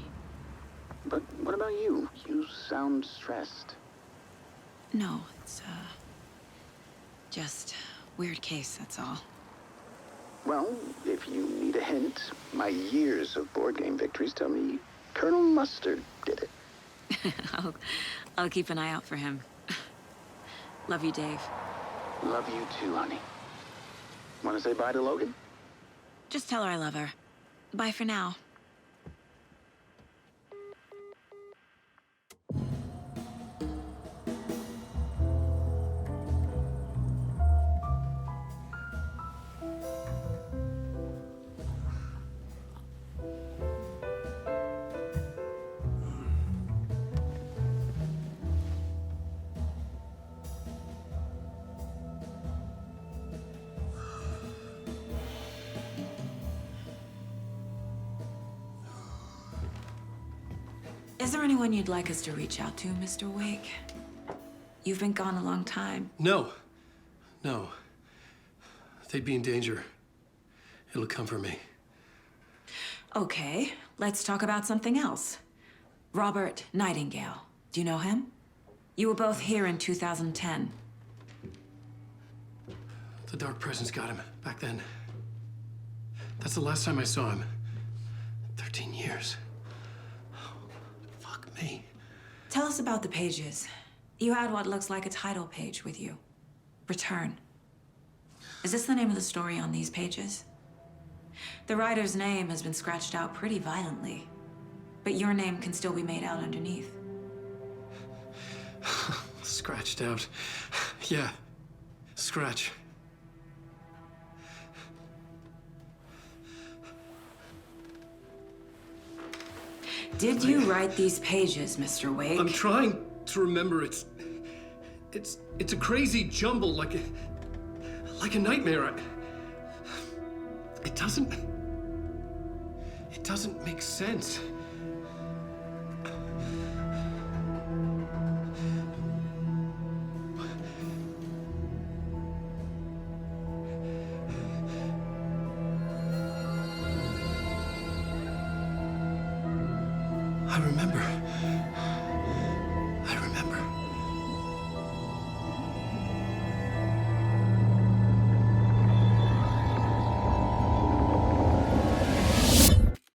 But what about you? You sound stressed. No, it's, just weird case, that's all. Well, if you need a hint, my years of board game victories tell me Colonel Mustard did it. I'll keep an eye out for him. Love you, Dave. Love you too, honey. Want to say bye to Logan? Just tell her I love her. Bye for now. Is there anyone you'd like us to reach out to, Mr. Wake? You've been gone a long time. No. No. They'd be in danger. It'll come for me. Okay, let's talk about something else. Robert Nightingale. Do you know him? You were both here in 2010. The Dark Presence got him back then. That's the last time I saw him. 13 years. Fuck me. Tell us about the pages. You had what looks like a title page with you. Return. Is this the name of the story on these pages? The writer's name has been scratched out pretty violently. But your name can still be made out underneath. Scratched out. Yeah. Scratch. Did you write these pages, Mr. Wake? I'm trying to remember. It's a crazy jumble, like a nightmare. It doesn't make sense. I remember.